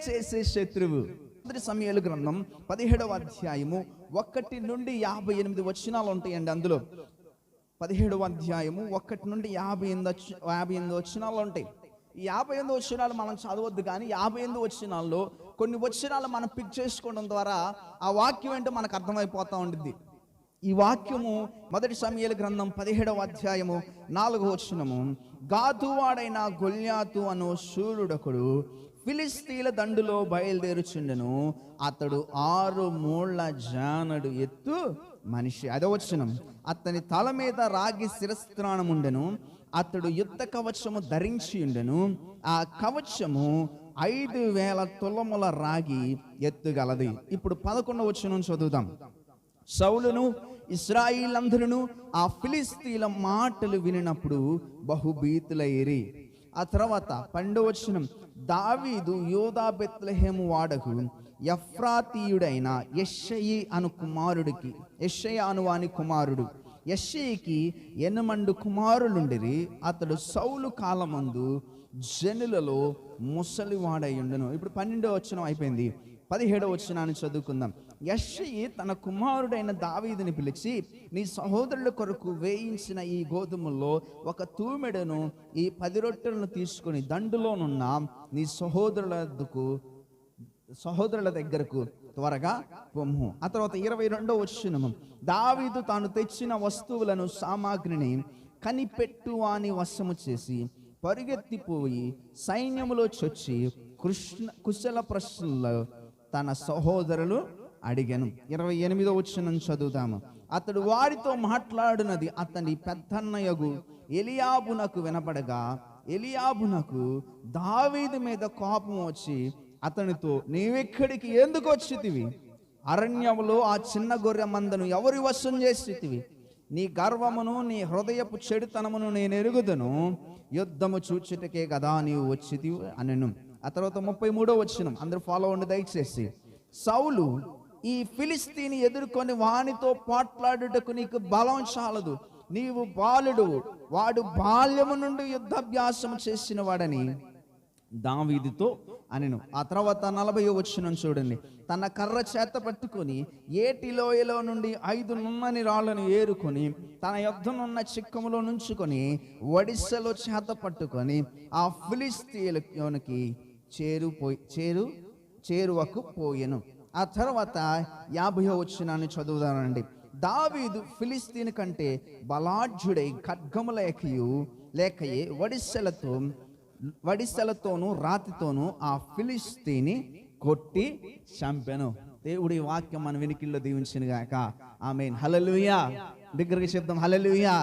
చేసే శత్రువు. మొదటి సమూయేలు గ్రంథం 17వ అధ్యాయము 1 నుండి 58 వచనాలు ఉంటాయండి. అందులో 17వ అధ్యాయము 1 నుండి 58 వచనాలు ఉంటాయి. ఈ 58 వచనాలు మనం చదవద్దు, కానీ 58 వచనాల్లో కొన్ని వచనాలు మనం పిక్ చేసుకోవడం ద్వారా ఆ వాక్యం ఏంటో మనకు అర్థమైపోతూ ఉంటుంది. ఈ వాక్యము మొదటి సమూయేలు గ్రంథం 17వ అధ్యాయము 4వ వచనము. గాతువాడైన గొల్యాతు అను శూరుడొకడు ఫిలిస్తీన్ల దండులో బయలుదేరుచుండెను. అతడు 6 మూళ్ల జానడు ఎత్తు మనిషి. 5వ వచనం. అతని తల మీద రాగి శిరస్త్రాణం ఉండెను. అతడు యుద్ధ కవచము ధరించి ఉండెను. ఆ కవచము 5,000 తులముల రాగి ఎత్తుగలది. ఇప్పుడు 11వ వచనం చదువుదాం. సౌలును ఇశ్రాయేలందరూ ఆ ఫిలిస్తీన్ల మాటలు వినినప్పుడు బహుభీతులైరి. ఆ తర్వాత 12వ వచనం. దావీదు యోధా బెత్లెహేము వాడకు ఎఫ్రాతీయుడైన యెషయి అను కుమారుడికి, యెషయ అను వాని కుమారుడు, యెషయికి 8 కుమారులుండిరి. అతడు సౌలు కాలమందు జనులలో ముసలివాడై ఉండెను. ఇప్పుడు 12వ వచనం అయిపోయింది. 17వ వచనాన్ని చదువుకుందాం. యెషయి తన కుమారుడైన దావీదుని పిలిచి, నీ సహోదరుల కొరకు వేయించిన ఈ గోధుమల్లో ఒక తూమెడను ఈ 10 రొట్టెలను తీసుకొని దండులోనున్న నీ సహోదరుల దగ్గరకు త్వరగా పొమ్ము. ఆ తర్వాత 22వ వచనము. దావీదు తాను తెచ్చిన వస్తువులను సామాగ్రిని కనిపెట్టు అని వశము చేసి పరిగెత్తిపోయి సైన్యములో చొచ్చి కుశల ప్రశ్నలు తన సహోదరులు అడిగాను. 28వ వచనం చదువుదాము. అతడు వారితో మాట్లాడినది అతని పెద్దన్నయగు ఎలియాబునకు వినపడగా, ఎలియాబునకు దావీదు మీద కోపం వచ్చి అతనితో, నీవెక్కడికి ఎందుకు వచ్చితివి? అరణ్యములో ఆ చిన్న గొర్రె మందను ఎవరి వశం చేసితివి? నీ గర్వమును నీ హృదయపు చెడుతనమును నేను ఎరుగుదును. యుద్ధము చూచుటకే కదా నీవు వచ్చితివి అనెను. ఆ తర్వాత 33వ వచనం. అందరూ ఫాలో అవ్వండి దయచేసి. సౌలు, ఈ ఫిలిస్తీని ఎదుర్కొని వానితో పోట్లాడుటకు నీకు బలం చాలదు, నీవు బాలుడు, వాడు బాల్యము నుండి యుద్ధాభ్యాసం చేసిన వాడని దావీదుతో అనెను. ఆ తర్వాత 40వ వచనం చూడండి. తన కర్ర చేత పట్టుకొని ఏటి లోయలో నుండి 5 నున్నని రాళ్లను ఏరుకొని తన యొద్దనున్న చిక్కములో నుంచుకొని ఒడిస్సలో చేత పట్టుకొని ఆ ఫిలిస్తీయులకి చేరువకు పోయెను. ఆ తర్వాత 50వ వచనాన్ని చదువుదానండి. దావీదు ఫిలిస్తీన్ కంటే బలాఢ్యుడై ఖడ్గము లేకయే వడిసెలతోనూ రాతితోనూ ఆ ఫిలిస్తీని కొట్టి చంపెను. దేవుడి వాక్యం మన వెనుకల్లో దీవించును గాక. ఆమేన్. హల్లెలూయా. దగ్గరికి చెప్తాం హల్లెలూయా.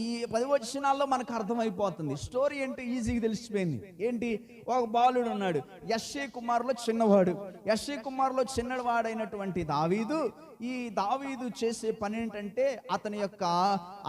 ఈ 10 వచనాల్లో మనకు అర్థమైపోతుంది. స్టోరీ ఏంటి ఈజీగా తెలిసిపోయింది. ఏంటి? ఒక బాలుడు ఉన్నాడు, యెషయి కుమారులో చిన్నవాడు. యెషయి కుమారులో చిన్నవాడైనటువంటి దావీదు, ఈ దావీదు చేసే పని ఏంటంటే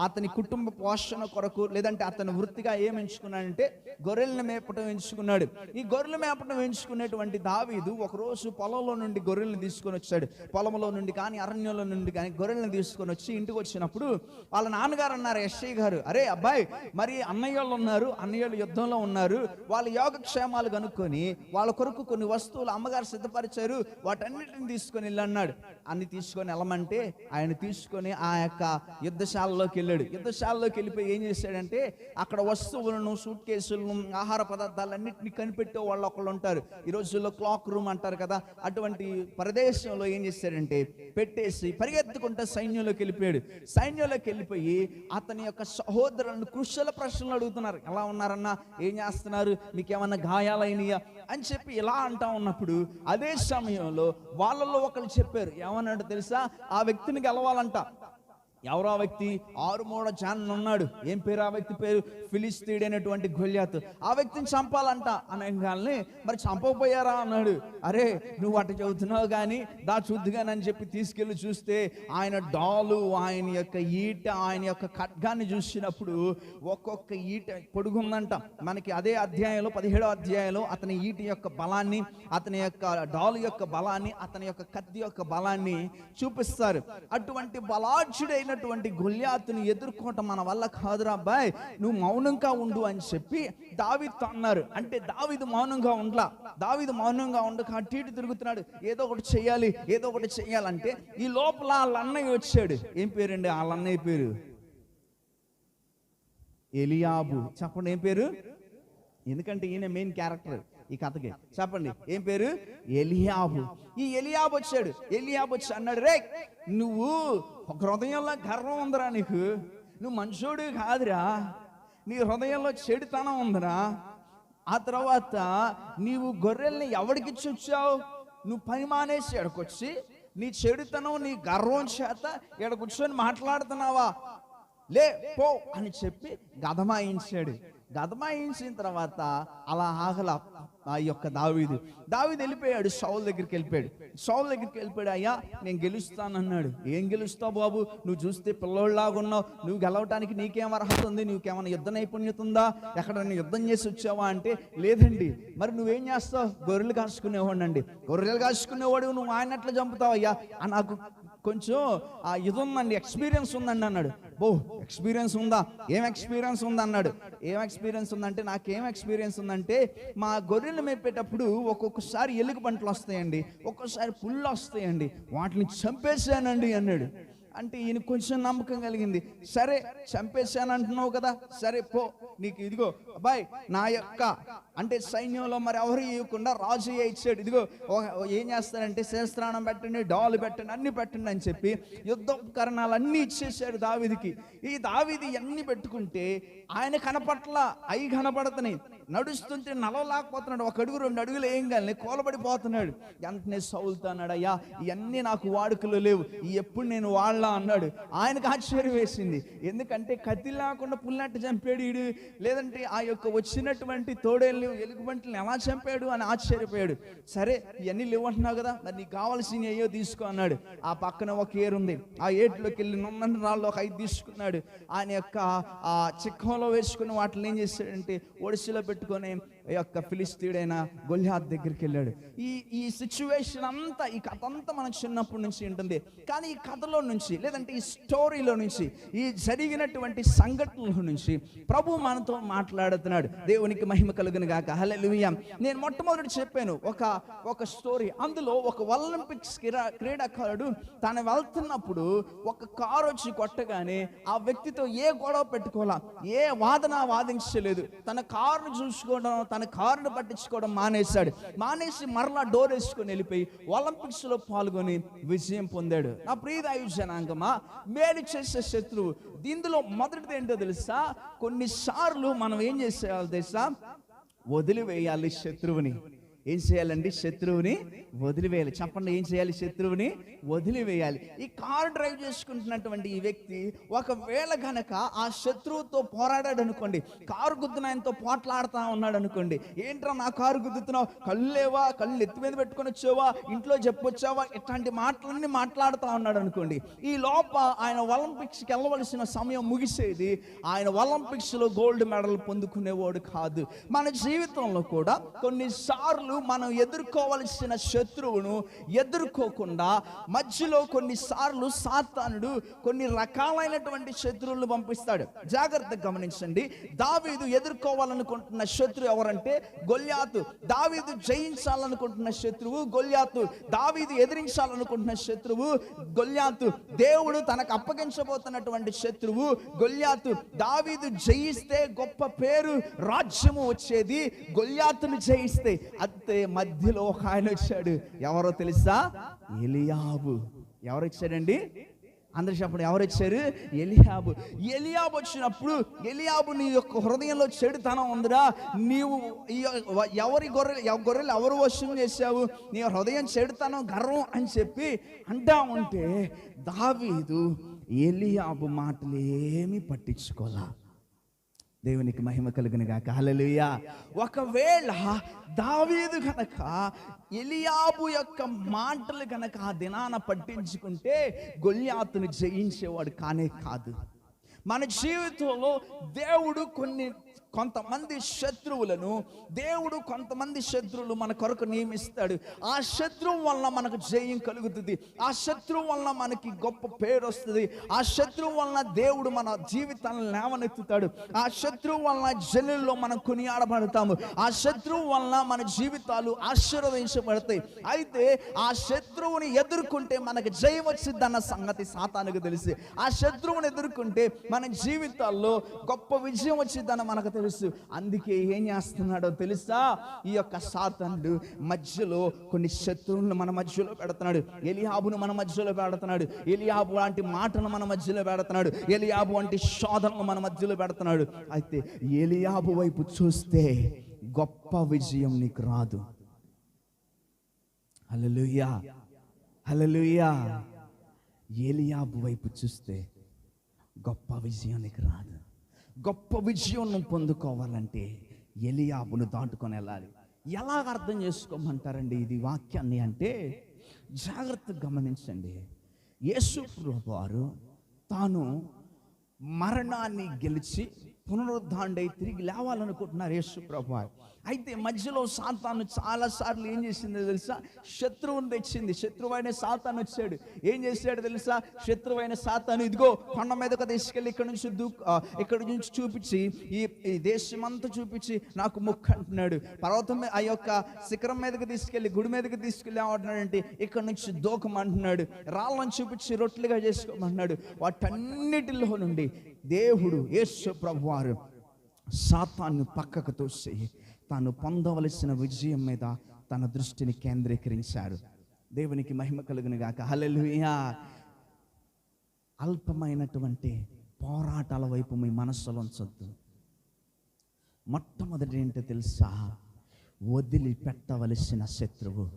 అతని కుటుంబ పోషణ కొరకు, లేదంటే అతని వృత్తిగా ఏం ఎంచుకున్నాడంటే గొర్రెలను మేపటం ఎంచుకున్నాడు. ఈ గొర్రెలు మేపటం ఎంచుకునేటువంటి దావీదు ఒకరోజు పొలంలో నుండి గొర్రెలను తీసుకొని వచ్చాడు. పొలంలో నుండి కానీ అరణ్యంలో నుండి కానీ గొర్రెలను తీసుకొని వచ్చి ఇంటికి వచ్చినప్పుడు వాళ్ళ నాన్నగారు అన్నారు, యెషయి గారు, అరే అబ్బాయి, మరి అన్నయ్యోళ్ళు ఉన్నారు, అన్నయ్యోళ్ళు యుద్ధంలో ఉన్నారు, వాళ్ళ యోగక్షేమాలు కనుక్కొని వాళ్ళ కొరకు కొన్ని వస్తువులు అమ్మగారు సిద్ధపరిచారు, వాటన్నిటిని తీసుకొని వెళ్ళన్నాడు. అన్ని తీసుకొని వెళ్ళమంటే ఆయన తీసుకొని ఆ యొక్క యుద్ధశాలలోకి వెళ్ళాడు. యుద్ధశాలలోకి వెళ్ళిపోయి ఏం చేశాడంటే అక్కడ వస్తువులను, సూట్ కేసులను, ఆహార పదార్థాలన్నింటినీ కనిపెట్టే వాళ్ళు ఒకళ్ళు ఉంటారు. ఈ రోజుల్లో క్లాక్ రూమ్ అంటారు కదా, అటువంటి ప్రదేశంలో ఏం చేశాడంటే పెట్టేసి పరిగెత్తుకుంటే సైన్యంలోకి వెళ్ళిపోయాడు. సైన్యంలోకి వెళ్ళిపోయి అతని యొక్క సహోదరులను కుశల ప్రశ్నలు అడుగుతున్నారు. ఎలా ఉన్నారన్నా, ఏం చేస్తున్నారు, మీకు ఏమన్నా గాయాలైనయా అని చెప్పి ఇలా అంటా ఉన్నప్పుడు అదే సమయంలో వాళ్ళలో ఒకరు చెప్పారు. ఏమన్నాడు తెలుసా? ఆ వ్యక్తిని గెలవాలంట. ఎవరు ఆ వ్యక్తి? 6 మూల జాన్ ఉన్నాడు. ఏం పేరు ఆ వ్యక్తి పేరు? ఫిలిస్తీయుడైనటువంటి గొల్యాతు. ఆ వ్యక్తిని చంపాలంట అనగానే మరి చంపకపోయారా అన్నాడు. అరే నువ్వు అటు చెబుతున్నావు కానీ దా చూద్దుగానని చెప్పి తీసుకెళ్ళి చూస్తే ఆయన డాలు, ఆయన యొక్క ఈట, ఆయన యొక్క ఖడ్గాన్ని చూసినప్పుడు ఒక్కొక్క ఈట పొడుగుందంట. మనకి అదే అధ్యాయంలో 17వ అధ్యాయంలో అతని ఈట యొక్క బలాన్ని, అతని యొక్క డాలు యొక్క బలాన్ని, అతని యొక్క కత్తి యొక్క బలాన్ని చూపిస్తారు. అటువంటి బలాఢ్యుడైన అయినటువంటి గొల్యాతుని ఎదుర్కోవటం మన వల్ల కాదురా అబ్బాయి, నువ్వు మౌనంగా ఉండు అని చెప్పి దావీదుతో అన్నారు. అంటే దావీదు మౌనంగా ఉండలా. దావీదు మౌనంగా ఉండక అటు ఇటు తిరుగుతున్నాడు, ఏదో ఒకటి చెయ్యాలంటే ఈ లోపల వాళ్ళ అన్నయ్య వచ్చాడు. ఏం పేరండి వాళ్ళ అన్నయ్య పేరు? ఎలియాబు. చెప్పండి ఏం పేరు? ఎందుకంటే ఈయన మెయిన్ క్యారెక్టర్ ఈ కథకి. చెప్పండి ఏం పేరు? ఎలియాబు. ఈ ఎలియాబు వచ్చాడు. ఎలియాబు వచ్చి అన్నాడు, రే నువ్వు ఒక హృదయంలో గర్వం ఉందిరా, నీకు నువ్వు మనుషుడు కాదురా, నీ హృదయంలో చెడుతనం ఉందిరా. ఆ తర్వాత నీవు గొర్రెల్ని ఎవడికిచ్చి వచ్చావు? నువ్వు పని మానేసి ఎడకొచ్చి నీ చెడుతనం నీ గర్వం చేత ఇక్కడ కూర్చొని మాట్లాడుతున్నావా? లే పో అని చెప్పి గదమాయించాడు. గదమాయించిన తర్వాత అలా ఆగల ఆ యొక్క దావీదు వెళ్ళిపోయాడు. సౌలు దగ్గరికి వెళ్ళిపోయాడు. అయ్యా నేను గెలుస్తానన్నాడు. ఏం గెలుస్తావు బాబు, నువ్వు చూస్తే పిల్లోళ్ళలాగా ఉన్నావు, నువ్వు గెలవటానికి నీకేం అర్హత ఉంది, నీకేమైనా యుద్ధ నైపుణ్యత ఉందా, ఎక్కడైనా యుద్ధం చేసి వచ్చావా అంటే లేదండి. మరి నువ్వేం చేస్తావు? గొర్రెలు కాసుకునేవాడు అండి. గొర్రెలు కాసుకునేవాడు నువ్వు ఆయన ఎట్లా చంపుతావు అయ్యా? నాకు కొంచెం ఆ ఇది ఉందండి, ఎక్స్పీరియన్స్ ఉందండి అన్నాడు. ఎక్స్పీరియన్స్ ఉందా? ఏం ఎక్స్పీరియన్స్ ఉంది అన్నాడు. ఏం ఎక్స్పీరియన్స్ ఉందంటే నాకేం ఎక్స్పీరియన్స్ ఉందంటే మా గొర్రెలు మేపేటప్పుడు ఒక్కొక్కసారి ఎలుగు పంటలు వస్తాయండి, ఒక్కొక్కసారి పుళ్ళు వస్తాయండి, వాటిని చంపేశానండి అన్నాడు. అంటే ఈయన కొంచెం నమ్మకం కలిగింది. సరే చంపేశాను అంటున్నావు కదా, సరే పో, నీకు ఇదిగో అబ్బాయి నా యొక్క అంటే సైన్యంలో మరి ఎవరు ఇవ్వకుండా రాజు ఇచ్చాడు, ఇదిగో ఏం చేస్తారంటే శస్త్రాణం పెట్టండి, డాలు పెట్టండి, అన్ని పెట్టండి అని చెప్పి యుద్ధోపకరణాలు అన్ని ఇచ్చేసాడు దావీదుకి. ఈ దావీదు అన్ని పెట్టుకుంటే ఆయన కనపట్ల అవి కనపడుతున్నాయి. నడుస్తుంటే నలవలేకపోతున్నాడు. 1 అడుగు 2 అడుగులు ఏం కానీ కూలబడిపోతున్నాడు. వెంటనే సౌలుతో అన్నాడు, అయ్యా ఇవన్నీ నాకు వాడుకలో లేవు, ఎప్పుడు నేను వాళ్ళ అన్నాడు. ఆయనకు ఆశ్చర్యం వేసింది. ఎందుకంటే కత్తి లేకుండా పుల్లట్టు చంపాడు వీడు, లేదంటే ఆ యొక్క వచ్చినటువంటి తోడేళ్ళు ఎలుగుబంటిని ఎలా చంపాడు అని ఆశ్చర్యపోయాడు. సరే ఇవన్నీ లేవంటున్నావు కదా, మరి నీకు కావాల్సిన అయ్యో తీసుకో అన్నాడు. ఆ పక్కన ఒక ఏరు ఉంది, ఆ ఏట్లోకి వెళ్ళి నున్నటి రాళ్ళు ఒక 5 తీసుకున్నాడు. ఆయన యొక్క ఆ చిక్కంలో వేసుకుని వాటిని ఏం చేశాడంటే ఒడిసిలో పెట్టుకొని యొక్క ఫిలిస్తీయుడైన గొల్యాతు దగ్గరికి వెళ్ళాడు. ఈ సిచ్యువేషన్ అంతా, ఈ కథ అంతా మనకు చిన్నప్పటి నుంచి ఉంటుంది. కానీ ఈ కథలో నుంచి లేదంటే ఈ స్టోరీలో నుంచి, ఈ జరిగినటువంటి సంఘటనల నుంచి ప్రభు మనతో మాట్లాడుతున్నాడు. దేవునికి మహిమ కలుగును గాక. హల్లెలూయా. నేను మొట్టమొదటి చెప్పాను ఒక స్టోరీ. అందులో ఒక ఒలింపిక్స్ క్రీడాకారుడు తను వెళ్తున్నప్పుడు ఒక కారు వచ్చి కొట్టగానే ఆ వ్యక్తితో ఏ గొడవ పెట్టుకోవాలా, ఏ వాదన వాదించలేదు. తన కారును చూసుకోవడం, తన కారును పట్టించుకోవడం మానేసి మరలా డోర్ వేసుకొని వెళ్ళిపోయి ఒలింపిక్స్ లో పాల్గొని విజయం పొందాడు. నా ప్రియ దైవ జనాంగమా, మేలు చేసే శత్రువు. దీనిలో మొదటిది ఏంటో తెలుసా? కొన్నిసార్లు మనం ఏం చేసేయాలి తెలుసా? వదిలివేయాలి శత్రువుని. ఏం చేయాలండి? శత్రువుని వదిలివేయాలి. చెప్పండి ఏం చేయాలి? శత్రువుని వదిలివేయాలి. ఈ కారు డ్రైవ్ చేసుకుంటున్నటువంటి ఈ వ్యక్తి ఒకవేళ గనక ఆ శత్రువుతో పోరాడాడు అనుకోండి, కారు గుద్దున ఆయనతో పోట్లాడుతూ ఉన్నాడు అనుకోండి, ఏంట్రా నా కారు గుద్దుతున్నావు, కళ్ళు లేవా, కళ్ళు ఎత్తి మీద పెట్టుకొని వచ్చావా, ఇంట్లో చెప్పొచ్చావా, ఇట్లాంటి మాటలన్నీ మాట్లాడుతూ ఉన్నాడు అనుకోండి, ఈ లోప ఆయన ఒలింపిక్స్కి వెళ్ళవలసిన సమయం ముగిసేది. ఆయన ఒలింపిక్స్లో గోల్డ్ మెడల్ పొందుకునేవాడు కాదు. మన జీవితంలో కూడా కొన్నిసార్లు మనం ఎదుర్కోవలసిన శత్రువును ఎదుర్కోకుండా మధ్యలో కొన్నిసార్లు సాతానుడు కొన్ని రకాలైనటువంటి శత్రువులను పంపిస్తాడు. జాగ్రత్తగా గమనించండి. దావీదు ఎదుర్కోవాలనుకుంటున్న శత్రువు ఎవరంటే గొల్యాతు. దావీదు జయించాలనుకుంటున్న శత్రువు గొల్యాతు. దావీదు ఎదిరించాలనుకుంటున్న శత్రువు గొల్యాతు. దేవుడు తనకు అప్పగించబోతున్నటువంటి శత్రువు గొల్యాతు. దావీదు జయిస్తే గొప్ప పేరు, రాజ్యము వచ్చేది. గొల్యాతును జయిస్తే అంతే. మధ్యలో ఒక ఆయన వచ్చాడు. ఎవరో తెలుసా? ఎలియాబు. ఎవరు వచ్చాడండి? అందరు చెప్పండి, ఎవరు వచ్చారు? ఎలియాబు. ఎలియాబు వచ్చినప్పుడు, ఎలియాబు నీ యొక్క హృదయంలో చెడుతనం ఉందిరా, నీవు ఎవరి గొర్రెలు ఎవరు వశం చేశావు, నీ హృదయం చెడుతనం గర్వం అని చెప్పి అంటా ఉంటే దావీదు ఎలియాబు మాటలు ఏమీ పట్టించుకోలా. దేవునికి మహిమ కలుగును గాక. హల్లెలూయా. ఒకవేళ దావీదు గనక ఎలియాబు యొక్క మాటలు గనక ఆ దినాన పట్టించుకుంటే గొల్యాతును జయించేవాడు కానే కాదు. మన జీవితంలో దేవుడు కొంతమంది శత్రువులను దేవుడు, కొంతమంది శత్రువులు మన కొరకు నియమిస్తాడు. ఆ శత్రువు వలన మనకు జయం కలుగుతుంది. ఆ శత్రువు వలన మనకి గొప్ప పేరు వస్తుంది. ఆ శత్రువు వలన దేవుడు మన జీవితాలను లేవనెత్తుతాడు. ఆ శత్రువు వలన జనుల్లో మనం కొనియాడబడతాము. ఆ శత్రువు వలన మన జీవితాలు ఆశీర్వదించబడతాయి. అయితే ఆ శత్రువుని ఎదుర్కొంటే మనకు జయం వచ్చిందన్న సంగతి సాతానుకు తెలిసి, ఆ శత్రువుని ఎదుర్కొంటే మన జీవితాల్లో గొప్ప విజయం వచ్చిందని మనకు తెలుసు. అందుకే ఏం చేస్తున్నాడో తెలుసా? ఈ యొక్క సాతానుడు మధ్యలో కొన్ని శత్రువులను మన మధ్యలో పెడుతున్నాడు. ఎలీయాబును మన మధ్యలో పెడుతున్నాడు. ఎలీయాబు లాంటి మాటను మన మధ్యలో పెడుతున్నాడు. ఎలీయాబు వంటి శోధనలు మన మధ్యలో పెడుతున్నాడు. అయితే ఎలీయాబు వైపు చూస్తే గొప్ప విజయం నీకు రాదు. హల్లెలూయా, హల్లెలూయా. ఎలీయాబు వైపు చూస్తే గొప్ప విజయం నీకు రాదు. గొప్ప విజయం నువ్వు పొందుకోవాలంటే ఎలీయాబును దాటుకొని వెళ్ళాలి. ఎలాగ అర్థం చేసుకోమంటారండి ఇది వాక్యాన్ని అంటే, జాగ్రత్తగా గమనించండి. యేసు ప్రభువు వారు తాను మరణాన్ని గెలిచి పునరుద్ధాండై తిరిగి లేవాలనుకుంటున్నారు యేసు ప్రభువు. అయితే మధ్యలో సాతాను చాలాసార్లు ఏం చేసిందో తెలుసా? శత్రువుని తెచ్చింది. శత్రువైన సాతాను వచ్చాడు. ఏం చేశాడు తెలుసా? శత్రువైన సాతాను ఇదిగో కొండ మీదకు తీసుకెళ్ళి ఇక్కడ నుంచి చూపించి ఈ దేశమంతా చూపించి నాకు మొక్కు అంటున్నాడు. పర్వతం ఆ యొక్క శిఖరం మీదకి తీసుకెళ్ళి గుడి మీదకి తీసుకెళ్ళి ఏమంటున్నాడంటే ఇక్కడ నుంచి దూకమంటున్నాడు. రాళ్ళను చూపించి రొట్టెలుగా చేసుకోమంటున్నాడు. వాటన్నిటిలో నుండి దేవుడు యేసు ప్రభువారు సాతాను పక్కకు తోసి తాను పొందవలసిన విజయం మీద తన దృష్టిని కేంద్రీకరించాడు. దేవునికి మహిమ కలుగును గాక. హల్లెలూయా. అల్పమైనటువంటి పోరాటాల వైపు మీ మనస్సులో ఉంచొద్దు. మొట్టమొదటి ఏంటో తెలుసా? వదిలిపెట్టవలసిన శత్రువు.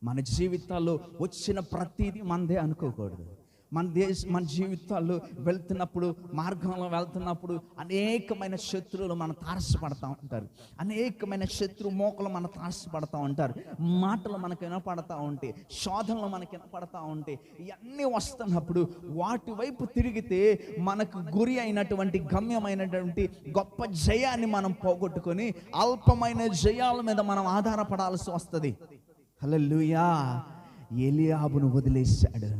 మన జీవితాల్లో వచ్చిన ప్రతిదీ మనదే అనుకోకూడదు. మన జీవితాల్లో వెళ్తున్నప్పుడు, మార్గంలో వెళ్తున్నప్పుడు అనేకమైన శత్రువులు మన తారసపడతా ఉంటారు. అనేకమైన శత్రు మోకలు మన తారసపడతా ఉంటారు. మాటలు మనకు వినపడతా ఉంటాయి, శోధనలు మనకు వినపడతా ఉంటాయి. ఇవన్నీ వస్తున్నప్పుడు వాటి వైపు తిరిగితే మనకు గురి అయినటువంటి గమ్యమైనటువంటి గొప్ప జయాన్ని మనం పోగొట్టుకొని అల్పమైన జయాల మీద మనం ఆధారపడాల్సి వస్తుంది. హల్లెలూయా. ఎలీయాబును వదిలేశాడు.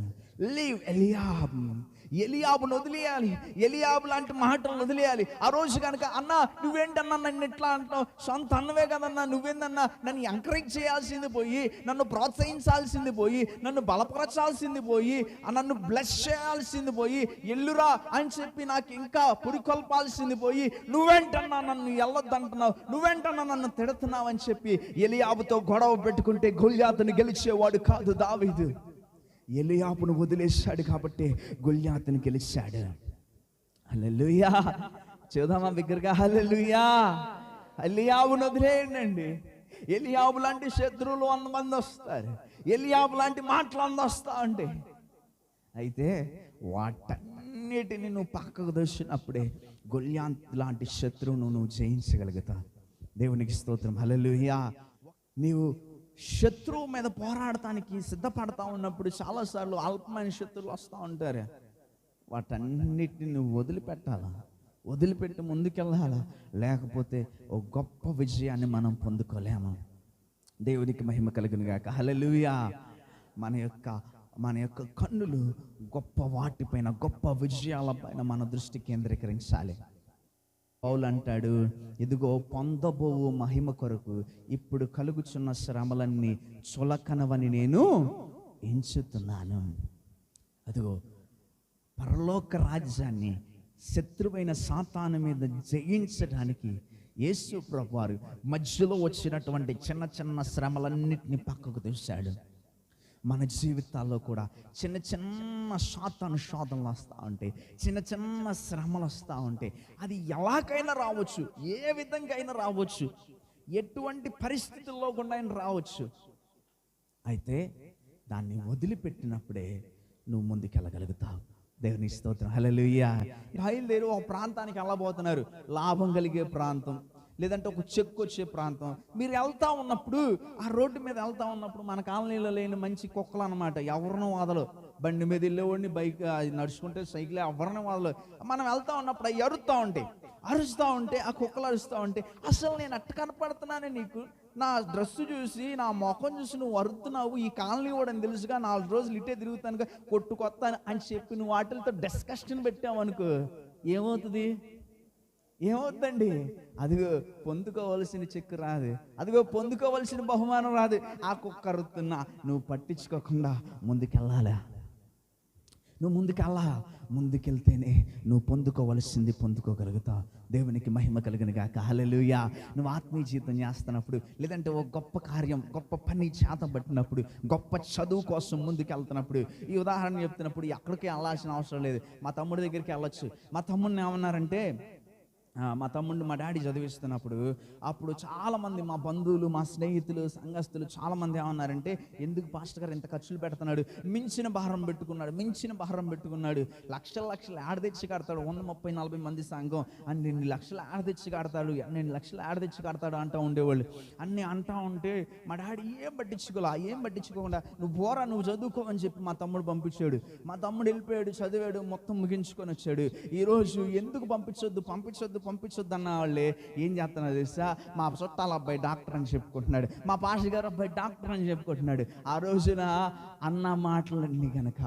లీవ్ ఎలీయాబ్. ఎలీయాబును వదిలేయాలి. ఎలీయాబు లాంటి మాటలను వదిలేయాలి. ఆ రోజు కనుక అన్న నువ్వేంటన్నా నన్ను ఎట్లా అంటావు? సొంత అన్నవే కదన్నా, నువ్వేందన్నా నన్ను ఎంకరేజ్ చేయాల్సింది పోయి, నన్ను ప్రోత్సహించాల్సింది పోయి, నన్ను బలపరచాల్సింది పోయి, నన్ను బ్లెస్ చేయాల్సింది పోయి, ఎల్లురా అని చెప్పి నాకు ఇంకా పురికొల్పాల్సింది పోయి, నువ్వేంటన్నా నన్ను వెళ్ళొద్దంటున్నావు, నువ్వేంటన్నా నన్ను తిడుతున్నావు అని చెప్పి ఎలీయాబుతో గొడవ పెట్టుకుంటే గొల్యాతును గెలిచేవాడు కాదు దావీదు. ఎలీయాబును వదిలేశాడు కాబట్టి గొల్యాతును గెలిచాడు. హల్లెలూయా. చూద్దామా బిగ్గరగా హల్లెలూయా. ఎలీయాబును వదిలేయండి. ఎలీయాబు లాంటి శత్రువులు 100 మంది వస్తారు. ఎలీయాబు లాంటి మాటలు వస్తా ఉంటాయి. అయితే వాటన్నిటిని నువ్వు పక్కకు దోసినప్పుడే గొల్యాత్ లాంటి శత్రువును నువ్వు జయించగలుగుతావు. దేవునికి స్తోత్రం. హల్లెలూయా. నీవు శత్రువు మీద పోరాడటానికి సిద్ధపడతా ఉన్నప్పుడు చాలాసార్లు అల్పమైన శత్రువులు వస్తూ ఉంటారు. వాటన్నిటిని నువ్వు వదిలిపెట్టాలా, వదిలిపెట్టి ముందుకెళ్ళాలా, లేకపోతే ఓ గొప్ప విజయాన్ని మనం పొందుకోలేము. దేవునికి మహిమ కలుగును గాక. హల్లెలూయా. మన యొక్క కన్నులు గొప్ప వాటిపైన, గొప్ప విజయాలపైన మన దృష్టి కేంద్రీకరించాలి. పౌలు అంటాడు, ఇదిగో పొందబోవు మహిమ కొరకు ఇప్పుడు కలుగుచున్న శ్రమలన్నీ చులకనవని నేను ఎంచుతున్నాను. అదిగో పరలోక రాజ్యాన్ని శత్రువైన సాతాను మీద జయించడానికి యేసు ప్రభువారు మధ్యలో వచ్చినటువంటి చిన్న చిన్న శ్రమలన్నిటిని పక్కకు తీశాడు. మన జీవితాల్లో కూడా చిన్న చిన్న సాతాను శోధనలు వస్తూ ఉంటాయి, చిన్న చిన్న శ్రమలు వస్తూ ఉంటాయి. అది ఎలాగైనా రావచ్చు, ఏ విధంగా అయినా రావచ్చు, ఎటువంటి పరిస్థితుల్లో కూడా అయినా రావచ్చు. అయితే దాన్ని వదిలిపెట్టినప్పుడే నువ్వు ముందుకెళ్ళగలుగుతావు. దేవుని స్తోత్రం. హల్లెలూయా. బయలుదేరి ఒక ప్రాంతానికి వెళ్ళబోతున్నారు, లాభం కలిగే ప్రాంతం, లేదంటే ఒక చెక్కు వచ్చే ప్రాంతం. మీరు వెళ్తా ఉన్నప్పుడు, ఆ రోడ్డు మీద వెళ్తా ఉన్నప్పుడు మన కాలనీలో లేని మంచి కుక్కలు అనమాట, ఎవరినో వదలు. బండి మీద వెళ్ళేవాడిని, బైక్ నడుచుకుంటే సైకిల్ ఎవరిని వదలు. మనం వెళ్తా ఉన్నప్పుడు అవి ఎరుతూ ఉంటాయి. అరుస్తూ ఉంటే, ఆ కుక్కలు అరుస్తూ ఉంటే, అసలు నేను అట్ట కనపడుతున్నానే నీకు, నా డ్రెస్సు చూసి, నా ముఖం చూసి నువ్వు అరుతున్నావు, ఈ కాలనీ కూడా తెలుసుగా, 4 రోజులు ఇటే తిరుగుతానుగా, కొట్టుకొత్తాను అని చెప్పి నువ్వు వాటితో డిస్కషన్ పెట్టావు అనుకో, ఏమవుతుంది? ఏమవుతుందండి? అదిగో పొందుకోవలసిన చెక్కు రాదు, అదిగో పొందుకోవలసిన బహుమానం రాదు. ఆ కుక్క అరుతున్నా నువ్వు పట్టించుకోకుండా ముందుకెళ్ళాలా? నువ్వు ముందుకెళ్తేనే నువ్వు పొందుకోవలసింది పొందుకోగలుగుతావు. దేవునికి మహిమ కలుగును గాక. హల్లెలూయా. నువ్వు ఆత్మీయ జీవితం చేస్తున్నప్పుడు, లేదంటే ఒక గొప్ప కార్యం, గొప్ప పని చేత పట్టినప్పుడు, గొప్ప చదువు కోసం ముందుకెళ్తున్నప్పుడు, ఈ ఉదాహరణ చెప్తున్నప్పుడు ఎక్కడికి వెళ్ళాల్సిన అవసరం లేదు, మా తమ్ముడి దగ్గరికి వెళ్ళొచ్చు. మా తమ్ముడిని ఏమన్నారంటే, మా డాడీ చదివిస్తున్నప్పుడు అప్పుడు చాలామంది మా బంధువులు, మా స్నేహితులు, సంఘస్థులు చాలామంది ఏమన్నారంటే, ఎందుకు పాస్టర్ గారు ఇంత ఖర్చులు పెడుతున్నాడు, మించిన భారం పెట్టుకున్నాడు, లక్షలు ఆడ తెచ్చి కడతాడు, 130-140 మంది సంఘం, అన్ని లక్షలు ఆడ తెచ్చి కడతాడు అంటూ ఉండేవాళ్ళు. అన్నీ అంటూ ఉంటే మా డాడీ ఏం పట్టించుకోకుండా నువ్వు పోరా, నువ్వు చదువుకో అని చెప్పి మా తమ్ముడు పంపించాడు. మా తమ్ముడు వెళ్ళిపోయాడు, చదివాడు, మొత్తం ముగించుకొని వచ్చాడు. ఈరోజు ఎందుకు పంపించొద్దు అన్న వాళ్ళే ఏం చేస్తున్నారు తెలుసా? మా చుట్టాల అబ్బాయి డాక్టర్ అని చెప్పుకుంటున్నాడు, మా పాస్టర్ గారు అబ్బాయి డాక్టర్ అని చెప్పుకుంటున్నాడు. ఆ రోజున అన్న మాటలన్నీ గనక,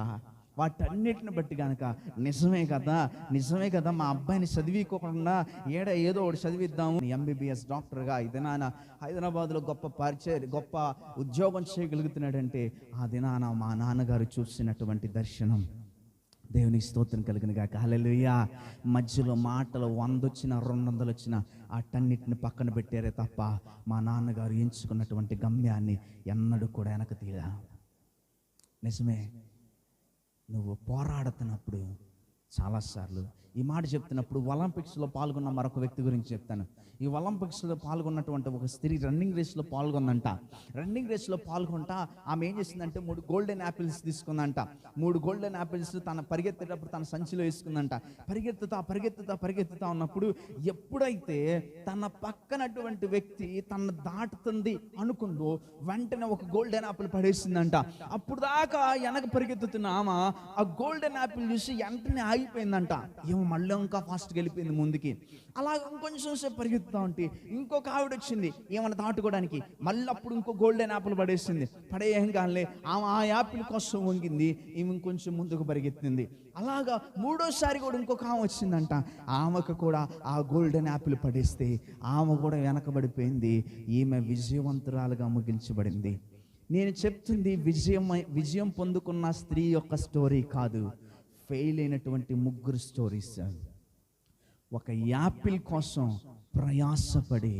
వాటన్నిటిని బట్టి కనుక నిజమే కదా, మా అబ్బాయిని చదివికోకుండా ఏదో ఒకటి చదివిద్దాము, MBBS డాక్టర్గా ఇదినాన హైదరాబాద్లో గొప్ప ఉద్యోగం చేయగలుగుతున్నాడంటే, ఆ దినాన మా నాన్నగారు చూసినటువంటి దర్శనం. దేవునికి స్తోత్రం కలుగును గాక. హల్లెలూయా. మధ్యలో మాటలు 100 వచ్చినా 200 వచ్చినా అటన్నిటిని పక్కన పెట్టారే తప్ప, మా నాన్నగారు ఎంచుకున్నటువంటి గమ్యాన్ని ఎన్నడూ కూడా వెనక తీయలా. నిజమే. నువ్వు పోరాడుతున్నప్పుడు చాలాసార్లు ఈ మాట చెప్తున్నప్పుడు, ఒలింపిక్స్లో పాల్గొన్న మరొక వ్యక్తి గురించి చెప్తాను. ఈ ఒలింపిక్స్లో పాల్గొన్నటువంటి ఒక స్త్రీ రన్నింగ్ రేస్లో పాల్గొందంట. రన్నింగ్ రేస్లో పాల్గొంటా ఆమె ఏం చేసిందంటే 3 గోల్డెన్ యాపిల్స్ తీసుకుందంట. 3 గోల్డెన్ యాపిల్స్ తన పరిగెత్తేటప్పుడు తన సంచిలో వేసుకుందంట. పరిగెత్తుతా ఉన్నప్పుడు, ఎప్పుడైతే తన పక్కనటువంటి వ్యక్తి తన దాటుతుంది అనుకుందో, వెంటనే ఒక గోల్డెన్ యాపిల్ పడేసిందంట. అప్పుడు దాకా వెనక పరిగెత్తుతున్న ఆమె ఆ గోల్డెన్ యాపిల్ చూసి వెంటనే ఆగిపోయిందంట. మళ్ళీ ఇంకా ఫాస్ట్గా వెళ్ళిపోయింది ముందుకి. అలా ఇంకొంచెం సేపు పరిగెత్తుతా ఉంటే ఇంకొక ఆవిడ వచ్చింది ఏమన్నా దాటుకోవడానికి. మళ్ళీ అప్పుడు ఇంకో గోల్డెన్ యాపిల్ పడేయం కానీ ఆమె ఆ యాపిల్ కోసం వంగింది, ఈమె ఇంకొంచెం ముందుకు పరిగెత్తింది. అలాగా 3వసారి కూడా ఇంకొక ఆమె వచ్చిందంట. ఆమెకు కూడా ఆ గోల్డెన్ యాపిల్ పడేస్తే ఆమె కూడా వెనకబడిపోయింది. ఈమె విజయవంతురాలుగా ముగించబడింది. నేను చెప్తుంది విజయం పొందుకున్న స్త్రీ యొక్క స్టోరీ కాదు, ఫెయిల్ అయినటువంటి 3 స్టోరీస్. ఒక యాపిల్ కోసం ప్రయాసపడి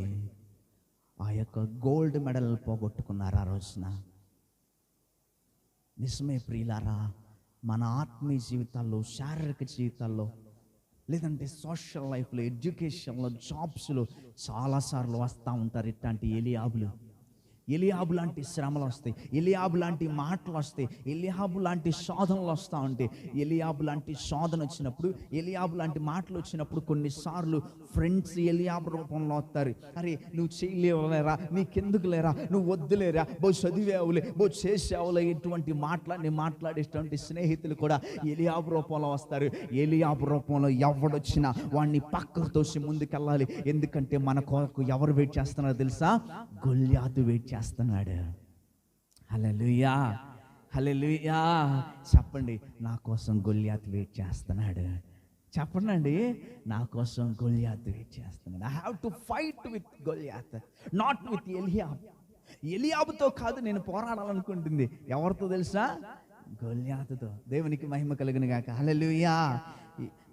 ఆ యొక్క గోల్డ్ మెడల్ పోగొట్టుకున్నారు ఆ రోజున. నిజమే ప్రియులారా, మన ఆత్మీయ జీవితాల్లో, శారీరక జీవితాల్లో, లేదంటే సోషల్ లైఫ్లో, ఎడ్యుకేషన్లో, జాబ్స్లో చాలాసార్లు వస్తూ ఉంటారు ఇట్లాంటి ఎలియాబు లాంటి శ్రమలు వస్తాయి, ఎలియాబు లాంటి మాటలు వస్తాయి, ఎలియాబు లాంటి శోధనలు వస్తూ ఉంటాయి. ఎలియాబు లాంటి శోధన వచ్చినప్పుడు, ఎలియాబు లాంటి మాటలు వచ్చినప్పుడు కొన్నిసార్లు ఫ్రెండ్స్ ఎలియాబు రూపంలో వస్తారు. అరే నువ్వు చేయలేవులేరా, నీకెందుకు లేరా, నువ్వు వద్దులేరా, చదివేవులే, చేసేవులే, ఇటువంటి మాట్లాడేటువంటి స్నేహితులు కూడా ఎలియాబు రూపంలో వస్తారు. ఎలియాబు రూపంలో ఎవడొచ్చినా వాడిని పక్కకు తోసి ముందుకెళ్ళాలి. ఎందుకంటే మన కొరకు ఎవరు వెయిట్ చేస్తున్నారో తెలుసా? గొల్యాతు వెయిట్ చేస్తున్నాడు. హల్లెలూయా, హల్లెలూయా. చెప్పండి, నా కోసం గొల్యాతు వెయిట్ చేస్తున్నాడు. చెప్పండి, నా కోసం గొల్యాతు వెయిట్ చేస్తున్నాడు. I have to fight with Goliath, not with ఎలియాబుతో కాదు నేను పోరాడాలనుకుంటుంది. ఎవరితో తెలుసా? గొల్యాతుతో. దేవునికి మహిమ కలుగును గాక. హల్లెలూయా.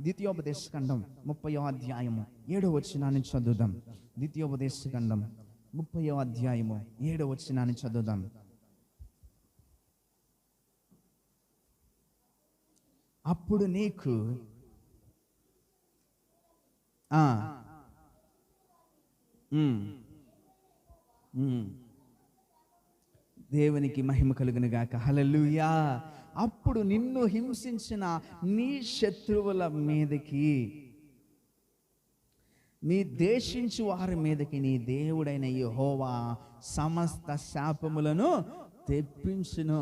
ద్వితీయోపదేశకాండం 30వ అధ్యాయము 7వ వచనాన్ని చదువుదాం. ద్వితీయోపదేశకాండం 30వ అధ్యాయము 7వ వచనాన్ని చదువుదాం. అప్పుడు నీకు దేవునికి మహిమ కలుగును గాక. హల్లెలూయా. అప్పుడు నిన్ను హింసించిన నీ శత్రువుల మీదకి, నీ దేశించు వారి మీదకి నీ దేవుడైన యెహోవా సమస్త శాపములను తెప్పించును.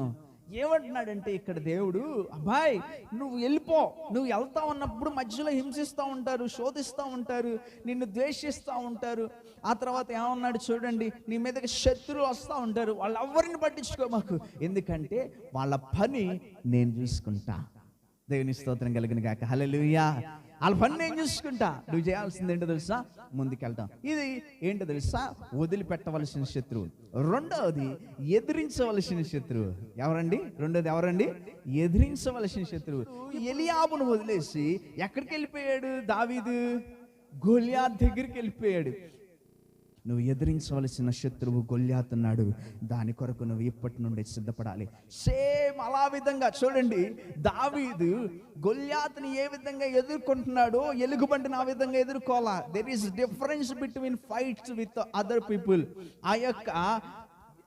ఏమంటున్నాడంటే ఇక్కడ దేవుడు, అబ్బాయి నువ్వు వెళ్ళిపో, నువ్వు వెళ్తా ఉన్నప్పుడు మధ్యలో హింసిస్తూ ఉంటారు, శోధిస్తూ ఉంటారు, నిన్ను ద్వేషిస్తూ ఉంటారు. ఆ తర్వాత ఏమన్నాడు చూడండి, నీ మీదకి శత్రువులు వస్తూ ఉంటారు, వాళ్ళెవరిని పట్టించుకో మాకు, ఎందుకంటే వాళ్ళ పని నేను చూసుకుంటా. దేవుని స్తోత్రం కలిగిన గాక. హల్లెలూయా. వాళ్ళ పని నేను చూసుకుంటా, నువ్వు చేయాల్సింది ఏంటో తెలుసా, ముందుకెళ్తాం. ఇది ఏంటో తెలుసా, వదిలిపెట్టవలసిన శత్రువు. రెండవది ఎదిరించవలసిన శత్రువు. ఎవరండి రెండోది? ఎవరండి? ఎదిరించవలసిన శత్రువు. ఎలియాబును వదిలేసి ఎక్కడికి వెళ్ళిపోయాడు దావీదు? గొల్యాత్ దగ్గరికి వెళ్ళిపోయాడు. నువ్వు ఎదిరించవలసిన శత్రువు గొల్యాత్ ఉన్నాడు, దాని కొరకు నువ్వు ఇప్పటి నుండి సిద్ధపడాలి. సేమ్ అలా విధంగా చూడండి, దావీదు గొల్యాత్ని ఏ విధంగా ఎదుర్కొంటున్నాడో ఎలుగుబంటిని ఆ విధంగా ఎదుర్కోవాలా. There is difference between fights with other people.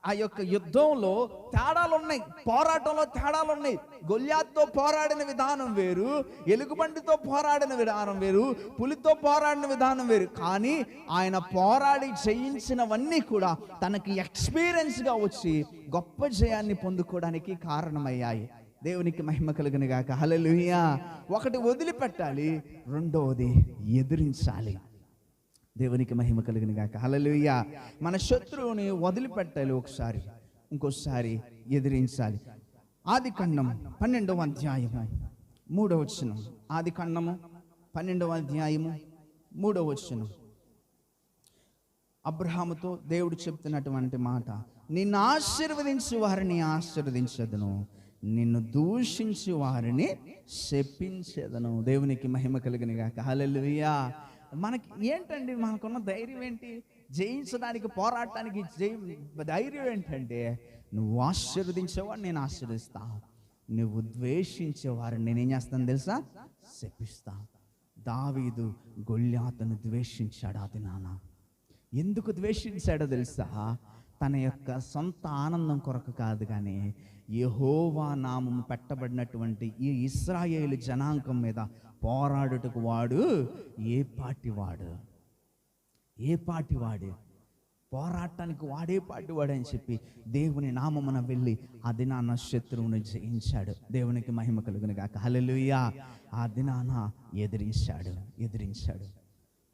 ఆ యొక్క యుద్ధంలో తేడాలు ఉన్నాయి, పోరాటంలో తేడాలు ఉన్నాయి. గొల్యాత్తో పోరాడిన విధానం వేరు, ఎలుగుబంటితో పోరాడిన విధానం వేరు, పులితో పోరాడిన విధానం వేరు. కానీ ఆయన పోరాడి జయించినవన్నీ కూడా తనకి ఎక్స్పీరియన్స్గా వచ్చి గొప్ప జయాన్ని పొందుకోవడానికి కారణమయ్యాయి. దేవునికి మహిమ కలుగును గాక. హల్లెలూయా. ఒకటి వదిలిపెట్టాలి, రెండవది ఎదిరించాలి. దేవునికి మహిమ కలుగును గాక. హల్లెలూయా. మన శత్రువుని వదిలిపెట్టాలి ఒకసారి, ఇంకోసారి ఎదిరించాలి. ఆదికాండం 12వ అధ్యాయము 3వ వచనం. ఆదికాండము 12వ అధ్యాయము 3వ వచనం. అబ్రహాముతో దేవుడు చెప్తున్నటువంటి మాట, నిన్ను ఆశీర్వదించు వారిని ఆశీర్వదించదును, నిన్ను దూషించు వారిని శపించెదను. దేవునికి మహిమ కలుగును గాక. హల్లెలూయా. మనకి ఏంటండి, మనకున్న ధైర్యం ఏంటి? జయించడానికి, పోరాటానికి ధైర్యం ఏంటంటే, నువ్వు ఆశీర్వదించేవాడు నేను ఆశీర్వదిస్తా, నువ్వు ద్వేషించేవారిని నేనేం చేస్తాను తెలుసా, శపిస్తా. దావీదు గొల్యాతును ద్వేషించాడు. అది నాన్న ఎందుకు ద్వేషించాడో తెలుసా? తన యొక్క సొంత ఆనందం కొరకు కాదు, కానీ యెహోవా నామం పెట్టబడినటువంటి ఈ ఇశ్రాయేలు జనాంగం మీద పోరాడుటకు వాడు ఏ పాటివాడు పోరాటానికి వాడే పాటివాడు అని చెప్పి దేవుని నామమున వెళ్ళి ఆ దినాన శత్రువుని జయించాడు. దేవునికి మహిమ కలుగును గాక. హల్లెలూయా. ఆ దినాన ఎదిరించాడు.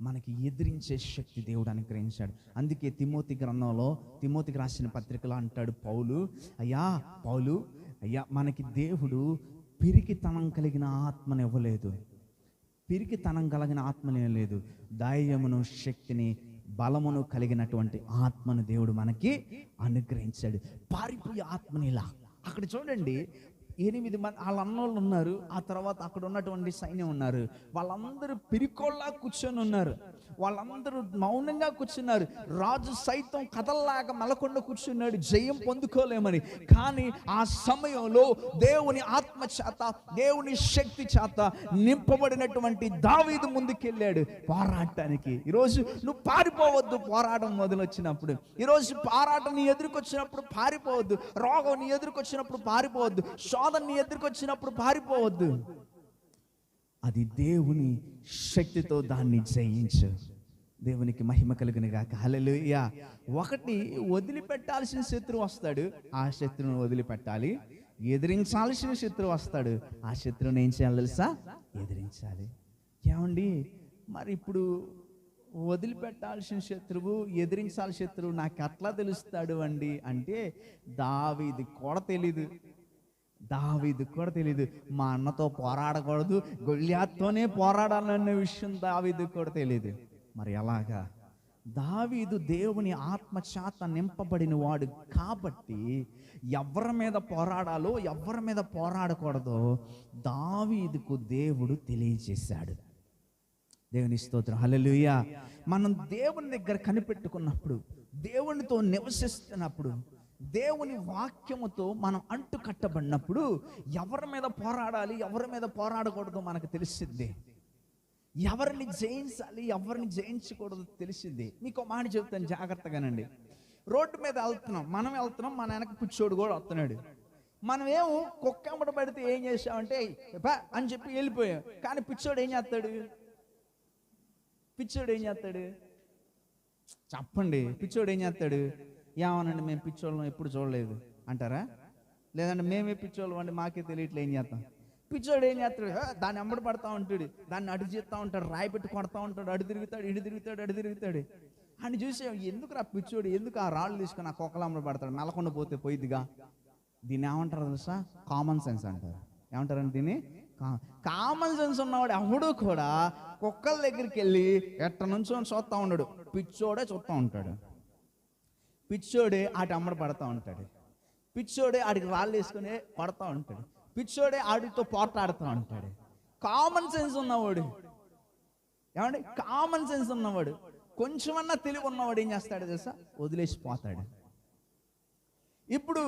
మనకి ఎదిరించే శక్తి దేవుడు అనుగ్రహించాడు. అందుకే తిమోతికి రాసిన పత్రికలో అంటాడు పౌలు, అయ్యా మనకి దేవుడు పిరికితనం కలిగిన ఆత్మను ఇవ్వలేదు, పిరికితనం కలిగిన ఆత్మనే లేదు, ధైర్యమును, శక్తిని, బలమును కలిగినటువంటి ఆత్మను దేవుడు మనకి అనుగ్రహించాడు. పారిపోయే ఆత్మనిలా. అక్కడ చూడండి, 8 మంది వాళ్ళ అన్నోళ్ళు ఉన్నారు, ఆ తర్వాత అక్కడ ఉన్నటువంటి సైన్యం ఉన్నారు. వాళ్ళందరూ పిరికోళ్ళ కూర్చొని ఉన్నారు, వాళ్ళందరూ మౌనంగా కూర్చున్నారు. రాజు సైతం కథల్లాగా మెలకొండ కూర్చున్నాడు, జయం పొందుకోలేమని. కానీ ఆ సమయంలో దేవుని ఆత్మ చేత, దేవుని శక్తి చేత నింపబడినటువంటి దావీదు ముందుకెళ్ళాడు పోరాటానికి. ఈరోజు నువ్వు పారిపోవద్దు. పోరాటం మొదలొచ్చినప్పుడు, ఈరోజు పోరాటం నీ ఎదురుకొచ్చినప్పుడు పారిపోవద్దు. రోగం నీ ఎదురుకొచ్చినప్పుడు పారిపోవద్దు. శోధన నీ ఎదురుకొచ్చినప్పుడు పారిపోవద్దు. అది దేవుని శక్తితో దాన్ని జయించు. దేవునికి మహిమ కలుగును గాక. హల్లెలూయా. ఒకటి, వదిలిపెట్టాల్సిన శత్రువు వస్తాడు, ఆ శత్రువును వదిలిపెట్టాలి. ఎదిరించాల్సిన శత్రువు వస్తాడు, ఆ శత్రువుని ఏం చేయాలి తెలుసా, ఎదిరించాలి. ఏమండి మరి ఇప్పుడు వదిలిపెట్టాల్సిన శత్రువు, ఎదిరించాల్సిన శత్రువు నాకు ఎట్లా తెలుస్తాడు అండి అంటే, దావీదు కూడా తెలీదు. మా అన్నతో పోరాడకూడదు, గొల్యాత్తోనే పోరాడాలన్న విషయం దావీదు కూడా తెలియదు. మరి ఎలాగా? దావీదు దేవుని ఆత్మ చేత నింపబడిన వాడు కాబట్టి ఎవరి మీద పోరాడాలో, ఎవరి మీద పోరాడకూడదో దావీదుకు దేవుడు తెలియజేశాడు. దేవుని స్తోత్రం. హల్లెలూయా. మనం దేవుని దగ్గర కనిపెట్టుకున్నప్పుడు, దేవునితో నివసిస్తున్నప్పుడు, దేవుని వాక్యముతో మనం అంటు కట్టబడినప్పుడు ఎవరి మీద పోరాడాలి, ఎవరి మీద పోరాడకూడదు మనకు తెలిసింది. ఎవరిని జయించాలి, ఎవరిని జయించకూడదు తెలిసింది. మీకు మాట చెప్తాను జాగ్రత్తగానండి. రోడ్డు మీద మనం వెళ్తున్నాం, మన వెనక పిచ్చోడు కూడా వస్తున్నాడు. మనమేమో కుక్కమ్మట పడితే ఏం చేసామంటే అని చెప్పి వెళ్ళిపోయాం. కానీ పిచ్చోడు ఏం చేస్తాడు? చెప్పండి, పిచ్చోడు ఏం చేస్తాడు? ఏమనండి, మేము పిచ్చోళ్ళం ఎప్పుడు చూడలేదు అంటారా? లేదంటే మేమే పిచ్చోళ్ళు అండి, మాకే తెలియట్లే ఏం చేస్తాం. పిచ్చోడు ఏం చేస్తాడు, దాన్ని ఎంబడి పడతా ఉంటాడు, దాన్ని అడు చేస్తూ ఉంటాడు, రాయి పెట్టి కొడతా ఉంటాడు, అడు తిరుగుతాడు, ఇడు తిరుగుతాడు, అడు తిరుగుతాడు. అని చూసి ఎందుకు రా పిచ్చోడు, ఎందుకు ఆ రాళ్ళు తీసుకొని ఆ కుక్కలమ్మడి పడతాడు, మెలకుండా పోతే పోయిద్దిగా. దీన్ని ఏమంటారు తెలుసా? కామన్ సెన్స్ అంటారు. ఏమంటారంటే దీన్ని కామన్ సెన్స్ ఉన్నవాడు ఎవడు కూడా కుక్కల దగ్గరికి వెళ్ళి ఎట్ట నుంచో చూస్తూ ఉన్నాడు. పిచ్చోడే చూస్తూ ఉంటాడు, పిచ్చోడే ఆటి అమ్మడి పడతా ఉంటాడు, పిచ్చోడే ఆడికి రాళ్ళు వేసుకుని కొడతా ఉంటాడు, పిచ్చోడే ఆడితో పోట్లాడుతూ ఉంటాడు. కామన్ సెన్స్ ఉన్నవాడు, ఏమండి కామన్ సెన్స్ ఉన్నవాడు, కొంచెమన్నా తెలివి ఉన్నవాడు ఏం చేస్తాడు తెలుసా? వదిలేసిపోతాడు. ఇప్పుడు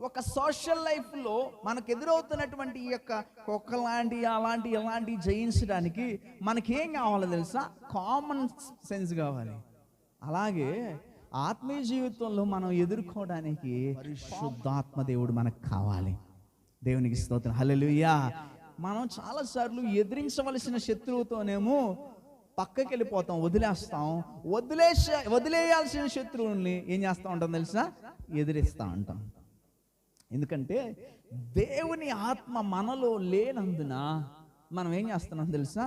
ఒక సోషల్ లైఫ్లో మనకు ఎదురవుతున్నటువంటి ఈ యొక్క కుక్కలాంటి అలాంటి ఇలాంటి జయించడానికి మనకేం కావాలో తెలుసా? కామన్ సెన్స్ కావాలి. అలాగే ఆత్మీయ జీవితంలో మనం ఎదుర్కోవడానికి పరిశుద్ధాత్మ దేవుడు మనకు కావాలి. దేవునికి స్తోత్రం, హల్లెలూయా. మనం చాలాసార్లు ఎదిరించవలసిన శత్రువుతోనేమో పక్కకి వెళ్ళిపోతాం, వదిలేస్తాం. వదిలేయాల్సిన శత్రువుల్ని ఏం చేస్తూ ఉంటాం తెలుసా? ఎదిరిస్తూ ఉంటాం. ఎందుకంటే దేవుని ఆత్మ మనలో లేనందున మనం ఏం చేస్తున్నాం తెలుసా?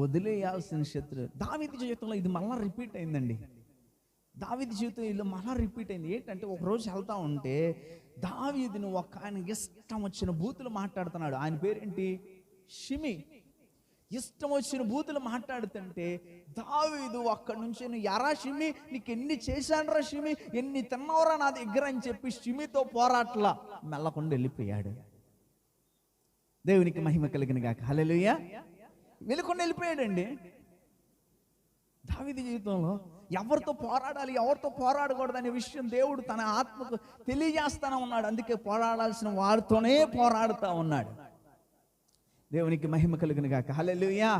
వదిలేయాల్సిన శత్రువు. దావీదు జీవితంలో ఇది మళ్ళా రిపీట్ అయిందండి. దావీదు జీవితం ఇలా మళ్ళా రిపీట్ అయింది. ఏంటంటే ఒకరోజు వెళ్తా ఉంటే దావీదును ఒక ఆయన ఇష్టం వచ్చిన బూతులు మాట్లాడుతున్నాడు. ఆయన పేరేంటి? షిమి. ఇష్టం వచ్చిన బూతులు మాట్లాడుతుంటే దావీదు అక్కడి నుంచి, ఎరా షిమి, నీకు ఎన్ని చేశానురా షిమి, ఎన్ని తిన్నవరా నా దగ్గర అని చెప్పి షిమితో పోరాట్లా మెల్లకుండా వెళ్ళిపోయాడు. దేవునికి మహిమ కలిగిన గాక, హల్లెలూయా. వెళ్ళకుండా వెళ్ళిపోయాడండి. దావీదు జీవితంలో ఎవరితో పోరాడాలి, ఎవరితో పోరాడకూడదు అనే విషయం దేవుడు తన ఆత్మకు తెలియజేస్తానే ఉన్నాడు. అందుకే పోరాడాల్సిన వారితోనే పోరాడుతూ ఉన్నాడు. దేవునికి మహిమ కలుగును గాక, హల్లెలూయా.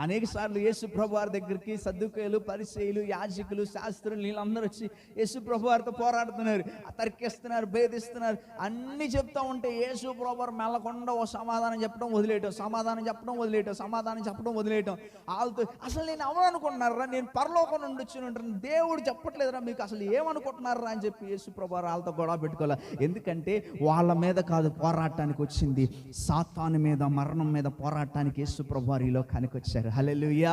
అనేక సార్లు యేసు ప్రభు వారి దగ్గరికి సద్దుకయ్యులు, పరిసయ్యులు, యాజకులు, శాస్త్రులు వీళ్ళందరూ వచ్చి యేసు ప్రభు వారితో పోరాడుతున్నారు, తర్కిస్తున్నారు, భేదిస్తున్నారు, అన్ని చెప్తా ఉంటే యేసు ప్రభు వారు మెల్లకుండా ఓ సమాధానం చెప్పడం వదిలేయటం, సమాధానం చెప్పడం వదిలేయటం, సమాధానం చెప్పడం వదిలేయటం. వాళ్ళతో అసలు నేను ఎవరు అనుకుంటున్నారా, నేను పరలోకం నుండి వచ్చి ఉంటాను, దేవుడు చెప్పట్లేదురా మీకు, అసలు ఏమనుకుంటున్నారా అని చెప్పి యేసు ప్రభు వారు వాళ్ళతో గొడవ పెట్టుకోవాలి. ఎందుకంటే వాళ్ళ మీద కాదు పోరాటానికి వచ్చింది, సాతాను మీద, మరణం మీద పోరాటానికి యేసు ప్రభు వారు ఈ లోకానికి వచ్చారు. హల్లెలూయా.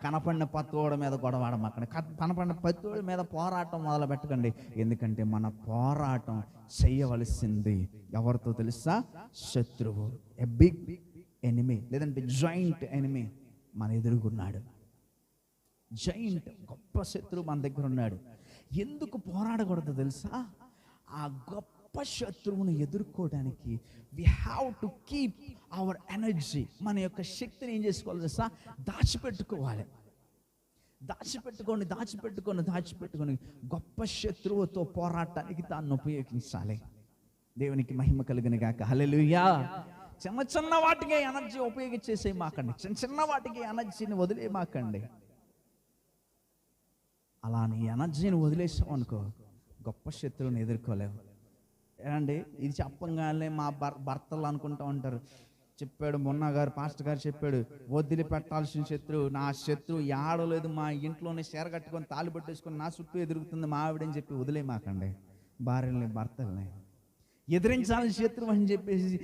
కనపడిన పత్తోడ మీద గొడవడమాకండి, కనపడిన పత్తోడి మీద పోరాటం మొదలు పెట్టకండి. ఎందుకంటే మన పోరాటం చేయవలసింది ఎవరితో తెలుసా? శత్రువు, ఎ బిగ్ ఎనిమీ, లేదంటే జాయింట్ ఎనిమీ మన ఎదురుగున్నాడు. జాయింట్, గొప్ప శత్రువు మన దగ్గర ఉన్నాడు. ఎందుకు పోరాడకూడదు తెలుసా? ఆ గొప్ప శత్రువును ఎదుర్కోవడానికి we have to keep our energy. మన యొక్క శక్తిని ఏం చేసుకోవాలి తెలుసా? దాచిపెట్టుకోవాలి. దాచిపెట్టుకొని గొప్ప శత్రువుతో పోరాటానికి దాన్ని ఉపయోగించాలి. దేవునికి మహిమ కలుగును గాక, హల్లెలూయా. చిన్న వాటికి ఎనర్జీ ఉపయోగించేసే మాకండి, చిన్న వాటికి ఎనర్జీని వదిలే మాకండి. అలా నీ ఎనర్జీని వదిలేసాం అనుకో, గొప్ప శత్రువుని ఎదుర్కోలేవు. ఏమండి, ఇది చెప్పగానే మా భర్తలు అనుకుంటూ ఉంటారు, చెప్పాడు మొన్న గారు, పాస్టర్ గారు చెప్పాడు, వదిలిపెట్టాల్సిన శత్రువు, నా శత్రువు ఏడలేదు, మా ఇంట్లోనే చీర కట్టుకొని తాళి పట్టేసుకొని నా చుట్టూ ఎదురుగుతుంది మా ఆవిడని చెప్పి వదిలేమాకండి. భార్యల్ని, భర్తల్ని ఎదిరించాల్సిన శత్రువు అని చెప్పేసి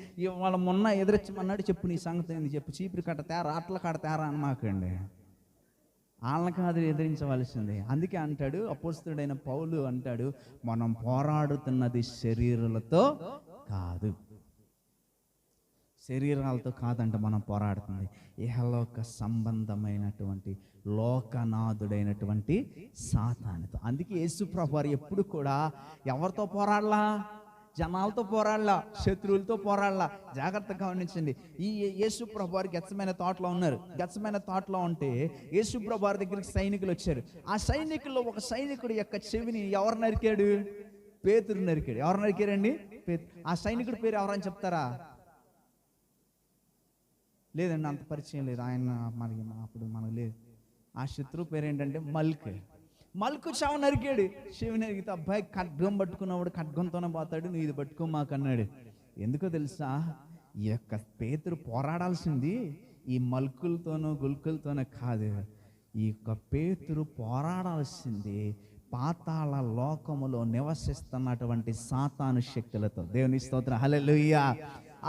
వాళ్ళ మొన్న ఎదిరించమన్నాడు, చెప్పు నీ సంగతి ఏంది చెప్పు, చీపురు కట్ట తేరా, అట్ల కట్ట తేరా అని మాకండి. వాళ్ళని కాదు ఎదిరించవలసింది. అందుకే అంటాడు అపోస్తలుడైన పౌలు అంటాడు, మనం పోరాడుతున్నది శరీరాలతో కాదు, శరీరాలతో కాదంట మనం పోరాడుతుంది, ఇహలోక సంబంధమైనటువంటి లోకనాథుడైనటువంటి సాతానుతో. అందుకే యేసు ప్రభువారు ఎప్పుడు కూడా ఎవరితో పోరాడలా? జనాలతో పోరాడలా, శత్రువులతో పోరాడలా. జాగ్రత్తగా గమనించండి. ఈ యేసు ప్రభువారు గెత్సెమనే తోటలో ఉన్నారు. గెత్సెమనే తోటలో ఉంటే యేసు ప్రభువారి దగ్గరికి సైనికులు వచ్చారు. ఆ సైనికుల్లో ఒక సైనికుడు యొక్క చెవిని ఎవరు నరికాడు? పేతురు నరికాడు. ఎవరు నరికారండి? ఆ సైనికుడి పేరు ఎవరని చెప్తారా? లేదండి, అంత పరిచయం లేదు. ఆయన మనకి అప్పుడు మనకు లేదు. ఆ శత్రువు పేరు ఏంటంటే మల్కు చెవ నరికాడు. చెవి నరికితే అబ్బాయి ఖడ్గం పట్టుకున్నవాడు ఖడ్గంతోనే పోతాడు, నువ్వు ఇది పట్టుకో మాకన్నాడు. ఎందుకో తెలుసా? ఈ యొక్క పేతురు పోరాడాల్సింది ఈ మల్కులతోనో గుల్కులతోనో కాదు. ఈ యొక్క పేతురు పోరాడాల్సింది పాతాళ లోకములో నివసిస్తున్నటువంటి సాతాను శక్తులతో. దేవుని స్తోత్రం, హల్లెలూయా.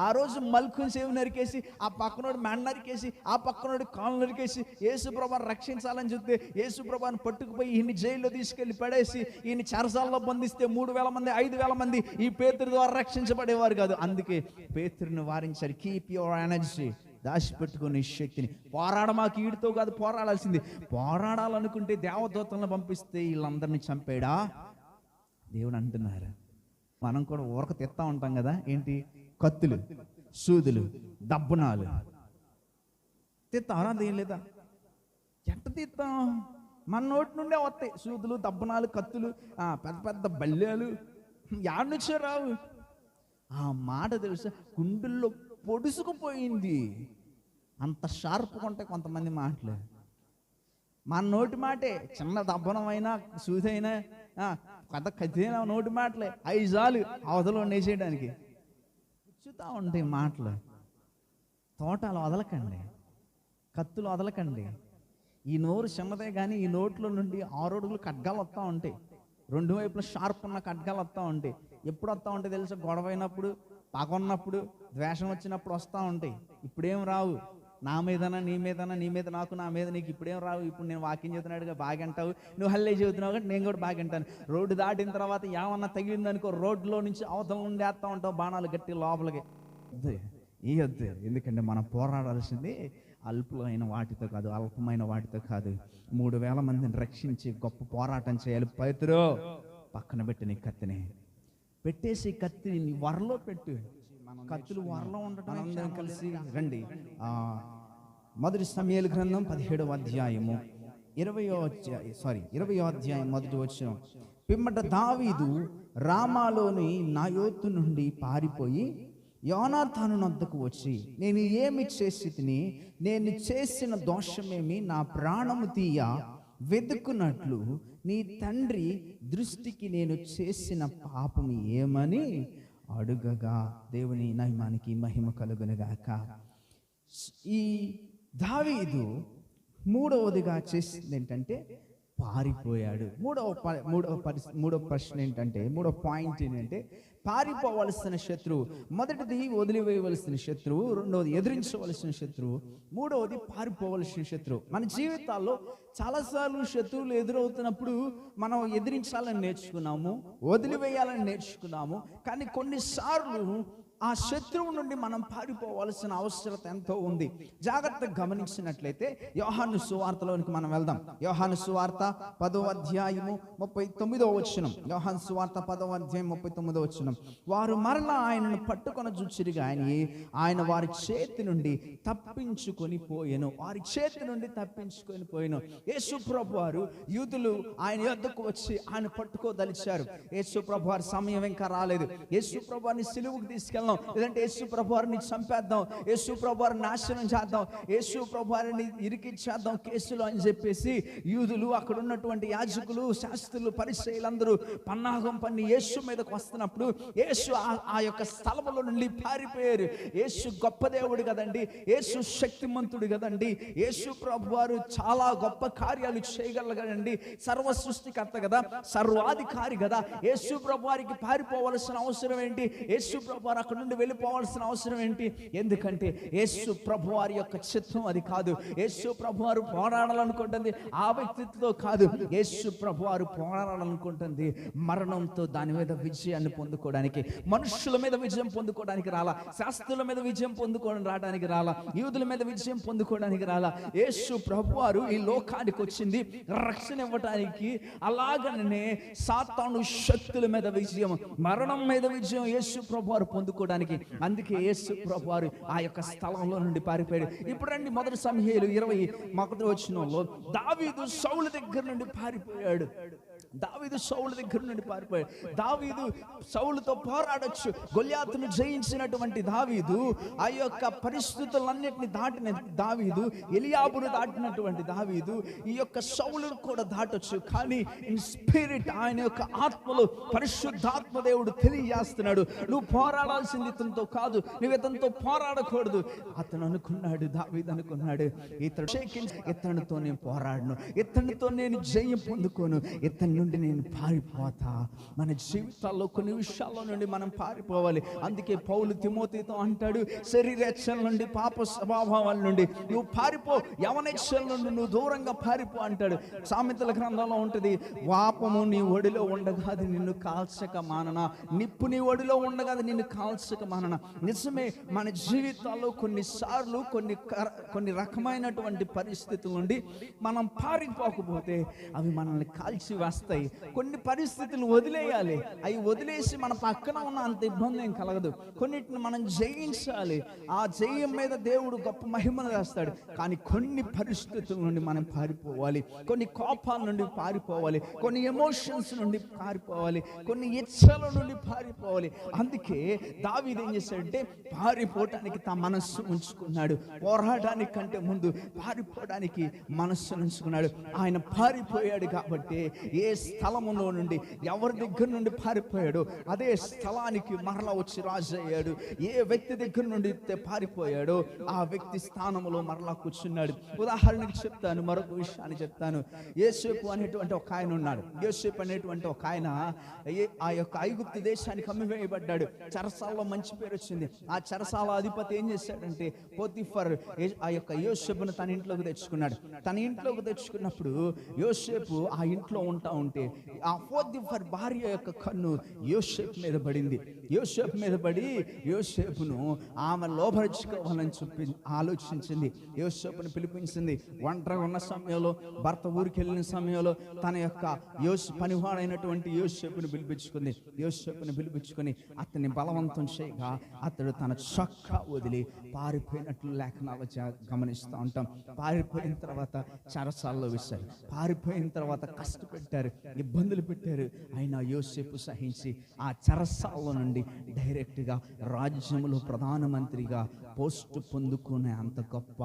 ఆ రోజు మల్కుని చెవి నరికేసి, ఆ పక్కనోడు మెడ నరికేసి, ఆ పక్కనోడు కాళ్ళు నరికేసి యేసుప్రభుని రక్షించాలని చెప్తే యేసుప్రభుని పట్టుకుపోయి ఈయన్ని జైల్లో తీసుకెళ్లి పడేసి ఈయన చెరసాల్లో బంధిస్తే 3,000 మంది 5,000 మంది ఈ పేతురు ద్వారా రక్షించబడేవారు కాదు. అందుకే పేతురుని వారించారు. కీప్ యువర్ ఎనర్జీ, దాచిపెట్టుకునే శక్తిని. పోరాడమాకు, ఈడితో కాదు పోరాడాల్సింది. పోరాడాలనుకుంటే దేవదూతలను పంపిస్తే వీళ్ళందరినీ చంపాడా దేవుడు అంటున్నారు. మనం కూడా ఊరక తెస్తా ఉంటాం కదా, ఏంటి, కత్తులు, సూదులు, దబ్బునాలు తీస్తారా? దేం లేదా, ఎట్ట తీస్తాం? మన నోటి నుండే వస్తాయి సూదులు, దబ్బునాలు, కత్తులు, పెద్ద పెద్ద బల్యాలు. యాడ్నుంచే రావు. ఆ మాట తెలుసా, గుండెల్లో పొడుసుకుపోయింది. అంత షార్ప్గా ఉంటాయి కొంతమంది మాటలు. మన నోటి మాటే చిన్న దబ్బనమైనా సూదైనా పెద్ద కథైనా నోటి మాటలే 5 సార్లు అవతలో నేసేయడానికి కూర్చుతా ఉంటాయి మాటలు. తోటలు వదలకండి, కత్తులు వదలకండి. ఈ నోరు చిన్నదే కానీ ఈ నోట్లో నుండి 6 అడుగులు ఖడ్గాలు వస్తూ ఉంటాయి. 2 వైపులా షార్ప్ ఉన్న ఖడ్గాలు వస్తూ ఉంటాయి. ఎప్పుడు వస్తూ ఉంటాయి తెలుసా? గొడవ అయినప్పుడు, పగ ఉన్నప్పుడు, ద్వేషం వచ్చినప్పుడు వస్తూ ఉంటాయి. ఇప్పుడేం రావు. నా మీదనా నీ మీదనా, నీ మీద నాకు, నా మీద నీకు ఇప్పుడేం రావు. ఇప్పుడు నేను వాక్యం చెబుతున్నాడుగా బాగంటావు, నువ్వు హల్లే చెబుతున్నావు కాబట్టి నేను కూడా బాగంటాను. రోడ్డు దాటిన తర్వాత ఏమన్నా తగిలిందనుకో, రోడ్లో నుంచి అవతల నుండి వేస్తూ ఉంటావు బాణాలు గట్టి లోపలికి. ఈ వద్దు. ఎందుకంటే మనం పోరాడాల్సింది అల్పులైన వాటితో కాదు, అల్పమైన వాటితో కాదు. 3,000 మందిని రక్షించి గొప్ప పోరాటం చేయాలి. పేతురు, పక్కన పెట్టి నీ కత్తిని పెట్టేసి, కత్తిని నీ వరలో పెట్టు. కత్తులు వరలో ఉండటం. అందరం కలిసి రండి. 1 సమూయేలు గ్రంథం 17వ అధ్యాయము 20వ అధ్యాయం 1వ వచనం. పిమ్మట దావీదు రామాలోని నాయోతు నుండి పారిపోయి యోనాతాను వద్దకు వచ్చి, నేను ఏమి చేసి తిని, నేను చేసిన దోషమేమి, నా ప్రాణము తీయ వెతుకున్నట్లు నీ తండ్రి దృష్టికి నేను చేసిన పాపము ఏమని అడుగగా, దేవుని నామానికి మహిమ కలుగునుగాక. ఈ దావీదు మూడవదిగా చేసింది ఏంటంటే పారిపోయాడు. మూడవ ప్రశ్న ఏంటంటే, మూడవ పాయింట్ ఏంటంటే, పారిపోవలసిన శత్రువు. మొదటిది వదిలివేయవలసిన శత్రువు, రెండవది ఎదిరించవలసిన శత్రువు, మూడవది పారిపోవలసిన శత్రువు. మన జీవితాల్లో చాలాసార్లు శత్రువులు ఎదురవుతున్నప్పుడు మనం ఎదిరించాలని నేర్చుకున్నాము, వదిలివేయాలని నేర్చుకున్నాము. కానీ కొన్నిసార్లు ఆ శత్రువు నుండి మనం పారిపోవాల్సిన అవసరత ఎంతో ఉంది. జాగ్రత్తగా గమనించినట్లయితే యోహాను సువార్తలోనికి మనం వెళ్దాం. యోహాను సువార్త 10వ అధ్యాయము 39వ వచనం. యోహాను సువార్త 10వ అధ్యాయం 39వ వచనం. వారు మరలా ఆయనను పట్టుకొని చూచిరిగా ఆయన వారి చేతి నుండి తప్పించుకొని పోయెను. వారి చేతి నుండి తప్పించుకొని పోయెను. యేసు ప్రభువారు యూదులు ఆయన యొద్దకు వచ్చి ఆయన పట్టుకోదలిచారు. యేసు ప్రభువారి సమయం ఇంకా రాలేదు. యేసు ప్రభువారిని సిలువకు తీసుకెళ్ళాం, లేదంటే యేసు ప్రభువారిని చంపేద్దాం, యేసు ప్రభువారిని నాశనం చేద్దాం, యేసు ప్రభువారిని ఇరికిచ్చేద్దాం కేసులో అని చెప్పేసి యూదులు, అక్కడ ఉన్నటువంటి యాజకులు, శాస్త్రులు, పరిసయ్యులందరూ పన్నాగం పన్ని యేసు మీదకు వస్తున్నప్పుడు యేసు ఆ యొక్క స్థలములో నుండి పారిపోయారు. యేసు గొప్ప దేవుడు కదండి, యేసు శక్తిమంతుడు కదండి, యేసు ప్రభువారు చాలా గొప్ప కార్యాలు చేయగలగండి, సర్వ సృష్టికర్త కదా, సర్వాధికారి కదా. యేసు ప్రభువారికి పారిపోవలసిన అవసరం ఏంటి? యేసు ప్రభువారు అక్కడ నుండి వెళ్ళిపోవాల్సిన అవసరం ఏంటి? ఎందుకంటే యేసు ప్రభువారి యొక్క చిత్తం అది కాదు. యేసు ప్రభువారు పోరాడాలనుకుంటుంది ఆ వ్యక్తితో కాదు. యేసు ప్రభువారు పోరాడాలనుకుంటుంది మరణంతో. దాని మీద విజయాన్ని పొందుకోవడానికి, మనుషుల మీద విజయం పొందుకోవడానికి రాలా, శాస్త్రుల మీద విజయం రావడానికి రాలా, యూదుల మీద విజయం పొందుకోవడానికి రాలా. యేసు ప్రభువారు ఈ లోకానికి వచ్చింది రక్షణ ఇవ్వటానికి. అలాగనే సాతాను శక్తుల మీద విజయం, మరణం మీద విజయం యేసు ప్రభువారు పొందుకోవడానికి. అందుకే యేసు ప్రభువారు ఆ యొక్క స్థలంలో నుండి పారిపోయాడు. ఇప్పుడు రండి 1 సమూయేలు 21వ వచనంలో దావీదు సౌలు దగ్గర నుండి పారిపోయాడు. దావీదు సౌలుతో పోరాడొచ్చు. గొల్యాతును జయించినటువంటి దావీదు, ఆ యొక్క పరిస్థితులన్నిటిని దాటిన దావీదు, ఎలియాబును దాటినటువంటి దావీదు ఈ యొక్క సౌలును కూడా దాటొచ్చు. కానీ ఇన్ స్పిరిట్, ఆయన యొక్క ఆత్మలో పరిశుద్ధాత్మ దేవుడు తెలియజేస్తున్నాడు, నువ్వు పోరాడాల్సింది పోరాడాల్సింది ఇతనితో కాదు, నువ్వు ఇతనితో పోరాడకూడదు. అతను అనుకున్నాడు, దావీదు అనుకున్నాడు, ఇతనితో నేను పోరాడను, ఇతనితో నేను జయం పొందుకోను, ఇతని నుండి నేను పారిపోతా. మన జీవితాల్లో కొన్ని విషయాల్లో నుండి మనం పారిపోవాలి. అందుకే పౌలు తిమోతితో అంటాడు, శరీరేచ్ఛల నుండి, పాప స్వభావాల నుండి నువ్వు పారిపో, యవనేచ్ఛల నుండి నువ్వు దూరంగా పారిపో అంటాడు. సామెతల గ్రంథంలో ఉంటుంది, పాపము నీ ఒడిలో ఉండగా అది నిన్ను కాల్చక మాననా, నిప్పు నీ ఒడిలో ఉండగా అది నిన్ను కాల్చక మాననా. నిజమే, మన జీవితాల్లో కొన్నిసార్లు కొన్ని రకమైనటువంటి పరిస్థితుల నుండి మనం పారిపోకపోతే అవి మనల్ని కాల్చి వేస్తాయి. కొన్ని పరిస్థితులు వదిలేయాలి, అవి వదిలేసి మన పక్కన ఉన్న అంత ఇబ్బంది ఏం కలగదు. కొన్నిటిని మనం జయించాలి, ఆ జయం మీద దేవుడు గొప్ప మహిమను వేస్తాడు. కానీ కొన్ని పరిస్థితుల నుండి మనం పారిపోవాలి, కొన్ని కోపాల నుండి పారిపోవాలి, కొన్ని ఎమోషన్స్ నుండి పారిపోవాలి, కొన్ని ఇచ్చల నుండి పారిపోవాలి. అందుకే దావీదు ఏం చేశాడంటే పారిపోవటానికి తన మనస్సు ఉంచుకున్నాడు. పోరాటానికి కంటే ముందు పారిపోవడానికి మనస్సు ఉంచుకున్నాడు. ఆయన పారిపోయాడు కాబట్టి ఏ స్థలములో నుండి, ఎవరి దగ్గర నుండి పారిపోయాడో అదే స్థలానికి మరలా వచ్చి రాజు అయ్యాడు. ఏ వ్యక్తి దగ్గర నుండి పారిపోయాడో ఆ వ్యక్తి స్థానంలో మరలా కూర్చున్నాడు. ఉదాహరణకి చెప్తాను, మరొక విషయాన్ని చెప్తాను. యోసేపు అనేటువంటి ఒక ఆయన ఉన్నాడు. యోసేపు అనేటువంటి ఒక ఆయన ఆ యొక్క ఐగుప్తు దేశానికి అమ్మివేయబడ్డాడు. చెరసాలలో మంచి పేరు వచ్చింది. ఆ చెరసాల అధిపతి ఏం చేశాడంటే పోతిఫర్ ఆ యొక్క యోసేపును తన ఇంట్లోకి తెచ్చుకున్నాడు. తన ఇంట్లోకి తెచ్చుకున్నప్పుడు యోసేపు ఆ ఇంట్లో ఉంటా ఉంటే ఆ పోతిఫర్ భార్య యొక్క కన్ను యోసేపు మీద పడింది. యోసేపు మీద పడి యోసేపును ఆమె లోపరుచుకోవాలని ఆలోచించింది. యోసేపును పిలిపించింది. ఒంటరిగా ఉన్న సమయంలో, భర్త ఊరికి వెళ్ళిన సమయంలో తన యొక్క పనివాడైనటువంటి యోసేపును పిలిపించుకుంది. యోసేపును పిలిపించుకొని అతన్ని బలవంతం చేయగా అతడు తన చొక్కా వదిలి పారిపోయినట్లు లేఖనాలు గమనిస్తూ ఉంటాం. పారిపోయిన తర్వాత చెరసాలలో వేశారు, పారిపోయిన తర్వాత కష్టపెట్టారు, ఇబ్బందులు పెట్టారు. అయినా యోసేపు సహించి ఆ చెరసాల నుండి డైరెక్ట్గా రాజ్యంలో ప్రధానమంత్రిగా పోస్ట్ పొందుకునే అంత గొప్ప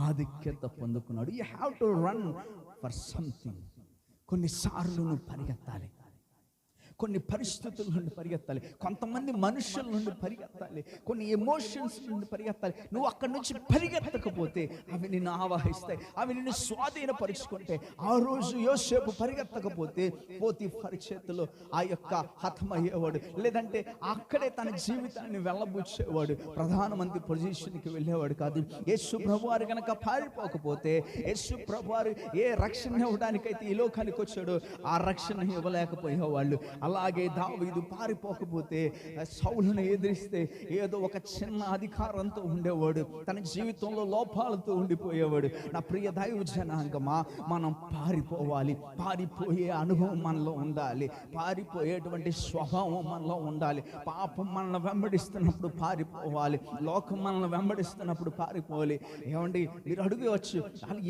ఆధిక్యత పొందుకున్నాడు. You have to run for something. కొన్నిసార్లు నువ్వు పరిగెత్తాలి, కొన్ని పరిస్థితుల నుండి పరిగెత్తాలి, కొంతమంది మనుషుల నుండి పరిగెత్తాలి, కొన్ని ఎమోషన్స్ నుండి పరిగెత్తాలి. నువ్వు అక్కడి నుంచి పరిగెత్తకపోతే అవి నిన్ను ఆవాహిస్తాయి, అవి నిన్ను స్వాధీనపరుచుకుంటే. ఆ రోజు యోసేపు పరిగెత్తకపోతే పోతిఫర్ చేతిలో ఆ యొక్క హతమయ్యేవాడు, లేదంటే అక్కడే తన జీవితాన్ని వెళ్ళబుచ్చేవాడు, ప్రధానమంత్రి పొజిషన్కి వెళ్ళేవాడు కాదు. యేసు ప్రభువారు కనుక పారిపోకపోతే, యేసు ప్రభువారు ఏ రక్షణ ఇవ్వడానికైతే ఈ లోకానికి వచ్చాడో ఆ రక్షణ ఇవ్వలేకపోయేవాళ్ళు. అలాగే దావీదు పారిపోకపోతే సౌలును ఎదిరిస్తే ఏదో ఒక చిన్న అధికారంతో ఉండేవాడు, తన జీవితంలో లోపాలతో ఉండిపోయేవాడు. నా ప్రియ దైవ జనాంగమా, మనం పారిపోవాలి. పారిపోయే అనుభవం మనలో ఉండాలి, పారిపోయేటువంటి స్వభావం మనలో ఉండాలి. పాపం మనల్ని వెంబడిస్తున్నప్పుడు పారిపోవాలి, లోకం మనల్ని వెంబడిస్తున్నప్పుడు పారిపోవాలి. ఏమండి, మీరు అడగవచ్చు,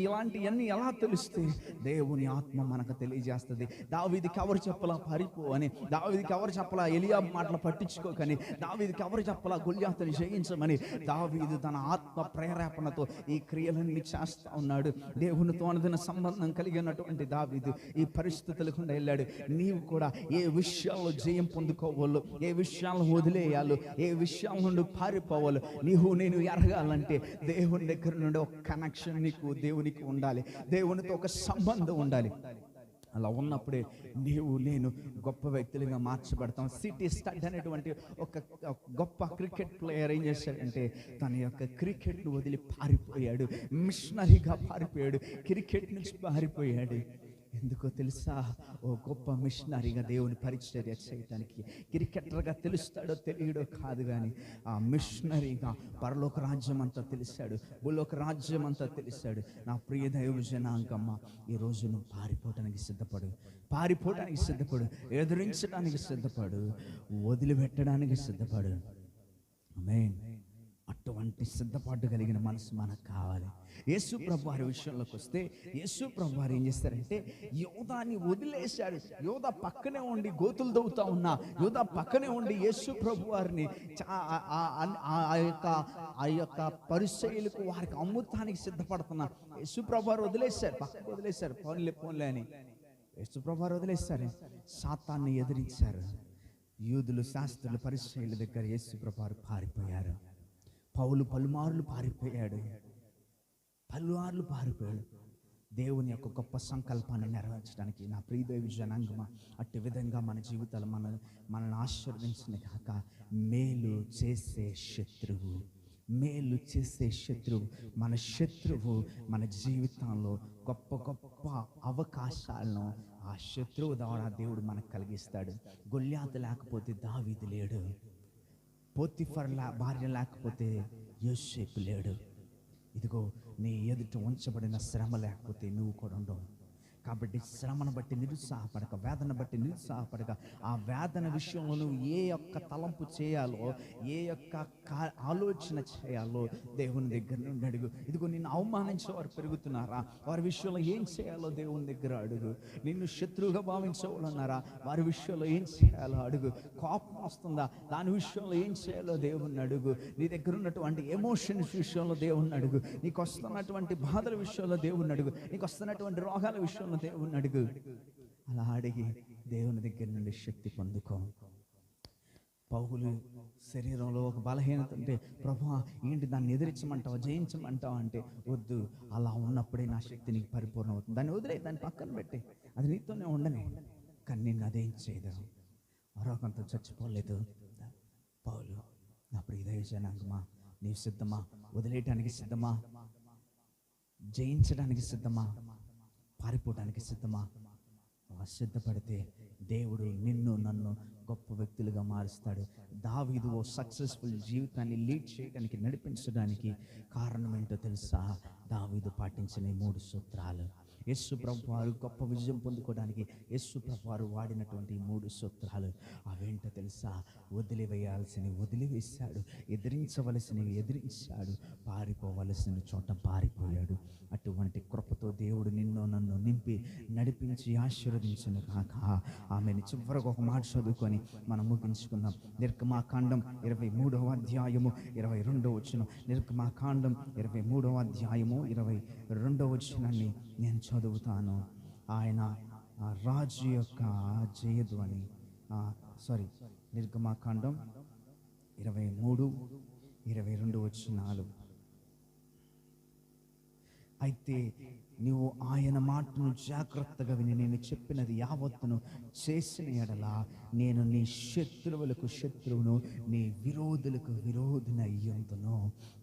ఇలాంటివన్నీ ఎలా తెలుస్తాయి? దేవుని ఆత్మ మనకు తెలియజేస్తుంది. దావీదుకి ఎవరు చెప్పలా పారిపో అని, దావీదుకి ఎవరు చెప్పలా ఎలియా మాటలు పట్టించుకోకని, దావీదుకి ఎవరు చెప్పలా గొల్యాతుని జయించమని. దావీదు తన ఆత్మ ప్రేరేపణతో ఈ క్రియలన్నీ చేస్తా ఉన్నాడు. దేవునితో అనుదిన సంబంధం కలిగినటువంటి దావీదు ఈ పరిస్థితులకు వెళ్ళాడు. నీవు కూడా ఏ విషయాల్లో జయం పొందుకోవాలో, ఏ విషయాలను వదిలేయాలో, ఏ విషయాల నుండి పారిపోవాలో నేను ఎరగాలంటే దేవుని దగ్గర నుండి ఒక కనెక్షన్ నీకు దేవునికి ఉండాలి, దేవునితో ఒక సంబంధం ఉండాలి. అలా ఉన్నప్పుడే నేను గొప్ప వ్యక్తులుగా మార్చబడతాం. సిటీ స్టడ్ అనేటువంటి ఒక గొప్ప క్రికెట్ ప్లేయర్ ఏం చేశాడంటే తన యొక్క క్రికెట్ను వదిలి పారిపోయాడు, మిషనరీగా పారిపోయాడు, క్రికెట్ నుంచి పారిపోయాడు. ఎందుకో తెలుసా? ఓ గొప్ప మిషనరీగా దేవుని పరిచర్య చేయడానికి. క్రికెటర్గా తెలుస్తాడో తెలియడో కాదు, కానీ ఆ మిషనరీగా పరలోక రాజ్యం అంతా తెలిసాడు, భూలోక రాజ్యం అంతా తెలిసాడు. నా ప్రియ దైవ జనాంగమ్మ, ఈరోజు నువ్వు పారిపోవటానికి సిద్ధపడు, పారిపోవటానికి సిద్ధపడు, ఎదురించడానికి సిద్ధపడు, వదిలిపెట్టడానికి సిద్ధపడు. ఆమేన్. అటువంటి సిద్ధపాటు కలిగిన మనసు మనకు కావాలి. యేసు ప్రభు వారి విషయంలోకి వస్తే, యేసు ప్రభు వారు ఏం చేస్తారంటే యోధాని వదిలేశారు. యోధా పక్కనే ఉండి గోతులు దవ్వుతా ఉన్నా, యోధా పక్కనే ఉండి యేసు ప్రభు వారిని ఆ యొక్క పరిచయులకు వారికి అమ్ముతానికి సిద్ధపడుతున్నా. యేసు ప్రభు వారు వదిలేశారు, పక్కకు వదిలేశారు, పోన్లే అని యేసు ప్రభు వారు వదిలేశారు. సాతాన్ని ఎదిరించారు. యూదులు, శాస్త్రులు, పరిసయ్యుల దగ్గర యేసు ప్రభువారు పారిపోయారు. పౌలు పలుమార్లు పారిపోయాడు. దేవుని యొక్క గొప్ప సంకల్పాన్ని నెరవేర్చడానికి నా ప్రియదేవి జనాంగమా, అట్టి విధంగా మన జీవితాలు మనల్ని ఆశీర్వదించిన కాక మేలు చేసే శత్రువు మన శత్రువు మన జీవితంలో గొప్ప గొప్ప అవకాశాలను ఆ శత్రువు ద్వారా దేవుడు మనకు కలిగిస్తాడు. గొల్యాతు లేకపోతే దావీదు లేడు. పోతిఫర్ భార్య లేకపోతే యోసేపు లేడు. ఇదిగో నీ ఎదుట ఉంచబడిన శ్రమ లేకపోతే నువ్వు కూడా ఉండవు. కాబట్టి శ్రమను బట్టి నిరుత్సాహపడక, వేదన బట్టి నిరుత్సాహపడక, ఆ వేదన విషయంలో నువ్వు ఏ యొక్క తలంపు చేయాలో, ఏ యొక్క ఆలోచన చేయాలో దేవుని దగ్గర నుండి అడుగు. ఇదిగో నిన్ను అవమానించే వారు పెరుగుతున్నారా, వారి విషయంలో ఏం చేయాలో దేవుని దగ్గర అడుగు. నిన్ను శత్రువుగా భావించే వాళ్ళు ఉన్నారా, వారి విషయంలో ఏం చేయాలో అడుగు. కోపం వస్తుందా, దాని విషయంలో ఏం చేయాలో దేవుణ్ణి అడుగు. నీ దగ్గర ఉన్నటువంటి ఎమోషన్స్ విషయంలో దేవుణ్ణి అడుగు. నీకు వస్తున్నటువంటి బాధల విషయంలో దేవుణ్ణి అడుగు. నీకు వస్తున్నటువంటి రోగాల విషయంలో దేవుణ్ణి అడుగు. అలా అడిగి దేవుని దగ్గర నుండి శక్తి పొందుకో. పౌలు శరీరంలో ఒక బలహీనత ఉంటే, ప్రభువా ఏంటి దాన్ని ఎదిరించమంటావా, జయించమంటావా అంటే, వద్దు, అలా ఉన్నప్పుడే నా శక్తి నీకు పరిపూర్ణ అవుతుంది. దాన్ని వదిలే, దాన్ని పక్కన పెట్టి, అది నీతోనే ఉండని. కానీ నిన్ను అదేం చేయదు, మరొకంత చచ్చిపోలేదు. పౌలు, నా ప్రియ జనాంగమా, నీవు సిద్ధమా? వదిలేయటానికి సిద్ధమా? జయించడానికి సిద్ధమా? పారిపోవడానికి సిద్ధమా? సిద్ధపడితే దేవుడు నిన్ను నన్ను గొప్ప వ్యక్తులుగా మారుస్తాడు. దావీదు ఓ సక్సెస్ఫుల్ జీవితాన్ని లీడ్ చేయడానికి, నడిపించడానికి కారణం ఏంటో తెలుసా? దావీదు పాటించిన 3 సూత్రాలు. యేసు ప్రభువారు గొప్ప విజయం పొందుకోవడానికి యేసు ప్రభువారు వాడినటువంటి 3 సూత్రాలు అవేంటో తెలుసా? వదిలివేయాల్సినవి వదిలివేశాడు, ఎదిరించవలసినవి ఎదిరించాడు, పారిపోవలసిన చోట పారిపోయాడు. అటువంటి కృపతో దేవుడు నిన్ను నన్ను నింపి నడిపించి ఆశీర్వదించను కాక. ఆమెను చివరకు ఒక మాట చదువుకొని మనం ముగించుకుందాం. నిర్గమాకాండం 23వ అధ్యాయము 22వ వచనం. నిర్గమాకాండం 23వ అధ్యాయము 22వ వచనాన్ని నేను చదువుతాను. ఆయన రాజు యొక్క జయధ్వని, నిర్గమాకాండం 23:22 వచనాలు. అయితే నీవు ఆయన మాటను జాగ్రత్తగా విని నేను చెప్పినది యావత్తును చేసిన ఎడల నేను నీ శత్రువులకు శత్రువును, నీ విరోధులకు విరోధిని అయ్యుందును.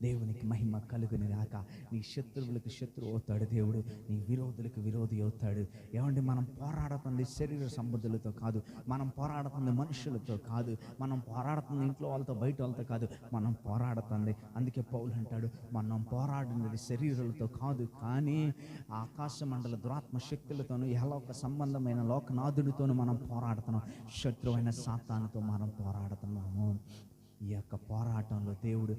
దేవునికి మహిమ కలుగుని గాక. నీ శత్రువులకు శత్రువు అవుతాడు దేవుడు, నీ విరోధులకు విరోధి అవుతాడు. ఏమంటే మనం పోరాడుతుంది శరీర సంబంధులతో కాదు, మనం పోరాడుతుంది మనుషులతో కాదు, మనం పోరాడుతుంది ఇంట్లో వాళ్ళతో బయట వాళ్ళతో కాదు, మనం పోరాడుతుంది. అందుకే పౌలు అంటాడు, మనం పోరాడినది శరీరాలతో కాదు, కానీ ఆకాశ మండల దురాత్మ శక్తులతోనూ యెహోవా సంబంధమైన లోకనాథుడితోనూ మనం పోరాడుతున్నాం. శత్రువైన సాతానుతో మనం పోరాడుతున్నాము. ఈ యొక్క పోరాటంలో దేవుడు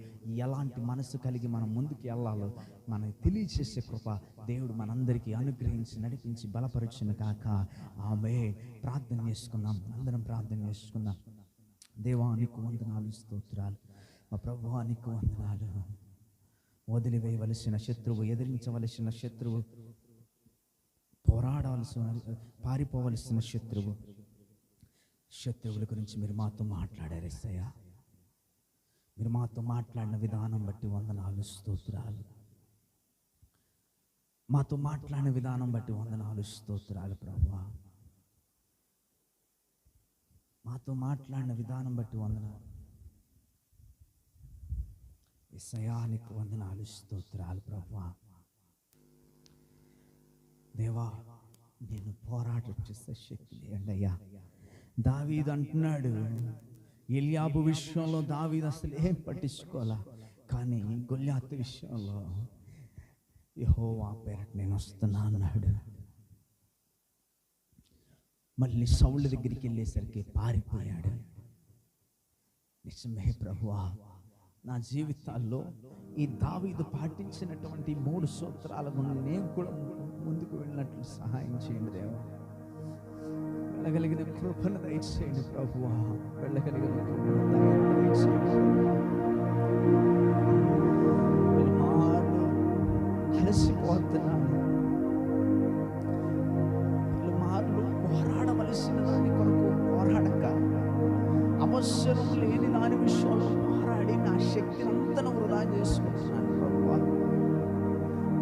ఎలాంటి మనసు కలిగి మనం ముందుకు వెళ్ళాలో మనకు తెలియచేసే కృప దేవుడు మనందరికీ అనుగ్రహించి నడిపించి బలపరిచిన కాక. ఆమె ప్రార్థన చేసుకుందాం, అందరం ప్రార్థన చేసుకుందాం. దేవా నీకు వందనాలు, స్తోత్రాలు. మా ప్రభువా నీకు వందనాలు. వదిలివేయవలసిన శత్రువు, ఎదిరించవలసిన శత్రువు, పోరాడవలసిన, పారిపోవలసిన శత్రువుల గురించి మీరు మాతో మాట్లాడారు యేసయ్యా. మీరు మాతో మాట్లాడిన విధానం బట్టి వందనాలు, స్తోత్రాలు. మాతో మాట్లాడిన విధానం బట్టి వందనాలు, స్తోత్రాలు. ప్రభువా మాతో మాట్లాడిన విధానం బట్టి వందనాలు యేసయ్యా. నీకు వందనాలు, స్తోత్రాలు. ప్రభువా దేవా, నేను పోరాటం చేసే శక్తి లేండి అయ్యా. దావీదు అంటున్నాడు, ఎలియాబు విషయంలో దావీదు అసలు ఏం పట్టించుకోవాలా, కానీ గొల్యాతు విషయంలో యెహోవా పేరట నేను వస్తున్నా అన్నాడు. మళ్ళీ సౌలు దగ్గరికి వెళ్ళేసరికి పారిపోయాడు. నిజమే ప్రభువా, నా జీవితాల్లో ఈ దావీదు పాటించినటువంటి 3 సూత్రాల గురించి నేను కూడా ముందుకు వెళ్ళినట్లు సహాయం చేయండి దేవా. వెళ్ళగలిగిన కృపను దయచేయండి ప్రభువా, వెళ్ళగలిగిన కృపను దయచేయండి. అలసిపోతున్నాను, పలుమార్లు పోరాడవలసిన దాని కొరకు పోరాడక అవసరం లేని దాని విషయంలో పోరాడి నా శక్తిని అంతను వృధా చేసుకుంటున్నాను ప్రభువా.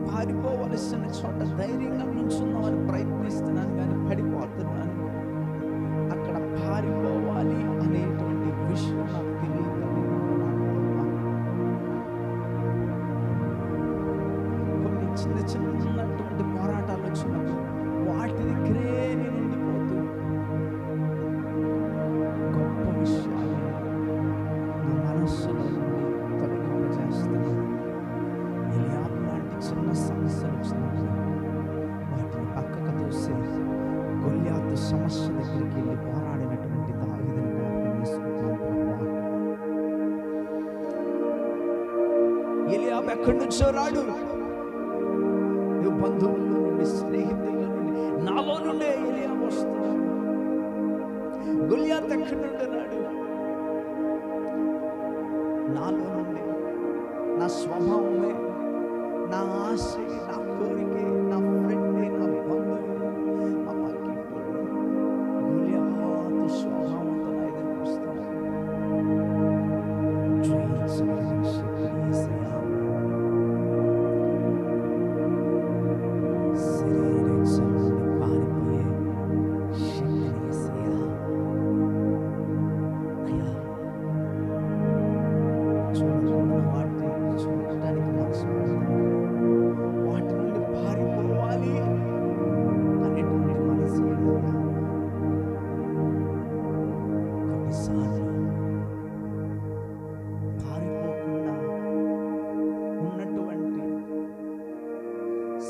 పారిపోవలసిన చోట ధైర్యంగా నుంచుందామని ప్రయత్నిస్తున్నాను కానీ పడిపోతున్నాను. అక్కడ పారిపోవాలి అనేటువంటి విషయం నాకు తెలియదు. కొన్ని చిన్న చిన్నటువంటి పోరాటాలు వచ్చినప్పుడు వాటి దగ్గరే నేను ఉండిపోతూ గొప్ప విషయాలు నా మనస్సులో నుండి తొలగింపజేస్తున్నాను. ఎలియాబు లాంటి చిన్న సమస్యలు వచ్చినప్పుడు వాటిని పక్కకు తోసి గొల్యాతు సమస్య దగ్గరికి వెళ్ళి పోరాడినటువంటి దావీదుని జ్ఞాపకం చేసుకుంటున్నాను ప్రభువా. ఎలియాబు ఎక్కడి నుంచో రాడు, బంధువుల నుండి, స్నేహితుల నుండి, నాలో నుండే ఎలియాబు వస్తున్నాడు. గొల్యాతు ఎక్కడి నుండి రాడు, నాలో నుండి, నా స్వభావమే, నా ఆశ, నా కోరికే, నా ఫ్రెండే, నా బంధువు, మా పక్కింటోడు గొల్యాతు స్వభావంతో నా ఎదురుకు వస్తున్నాడు. జయించగలిగిన శక్తి యేసయ్యా.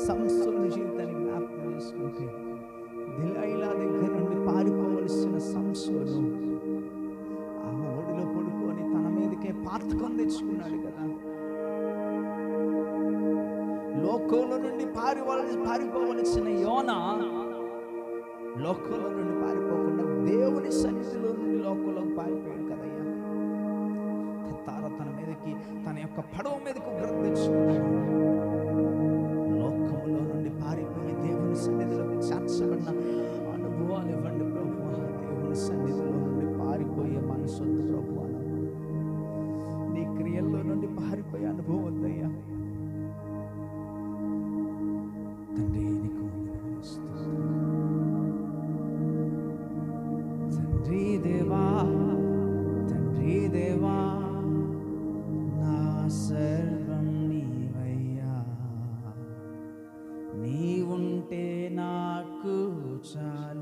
సంసోను జీవితాన్ని జ్ఞాపకం చేసుకుంటే దెలైలా దగ్గర నుండి పారిపోవలసిన సంసోను ఆ ఒడిలో పడుకొని తన మీదకే పాతకం తెచ్చుకున్నాడు కదా. లోకంలో నుండి పారిపోవలసిన యోనా లోకంలో నుండి పారిపోకుండా దేవుని సన్నిధిలో నుండి లోకంలోకి పారిపోయాడు కదయ్యా. తన మీదకి తన యొక్క పడవ మీదకు ఉగ్రత తెచ్చుకున్నాడు. లోకములో నుండి పారిపోయి దేవుని సన్నిధిలోకి చేర్చబడిన అనుభవాలు ఇవ్వండి ప్రభువా. దేవుని సన్నిధిలో నుండి పారిపోయే మనసు వద్దు ప్రభువా. నీ క్రియల్లో నుండి పారిపోయే అనుభవం వద్దయ్యా. తండ్రి నీకు తండ్రి దేవా, తండ్రి దేవా, నా సర్వం నీవయ్యా. నీవుంటే నాకు చాలు.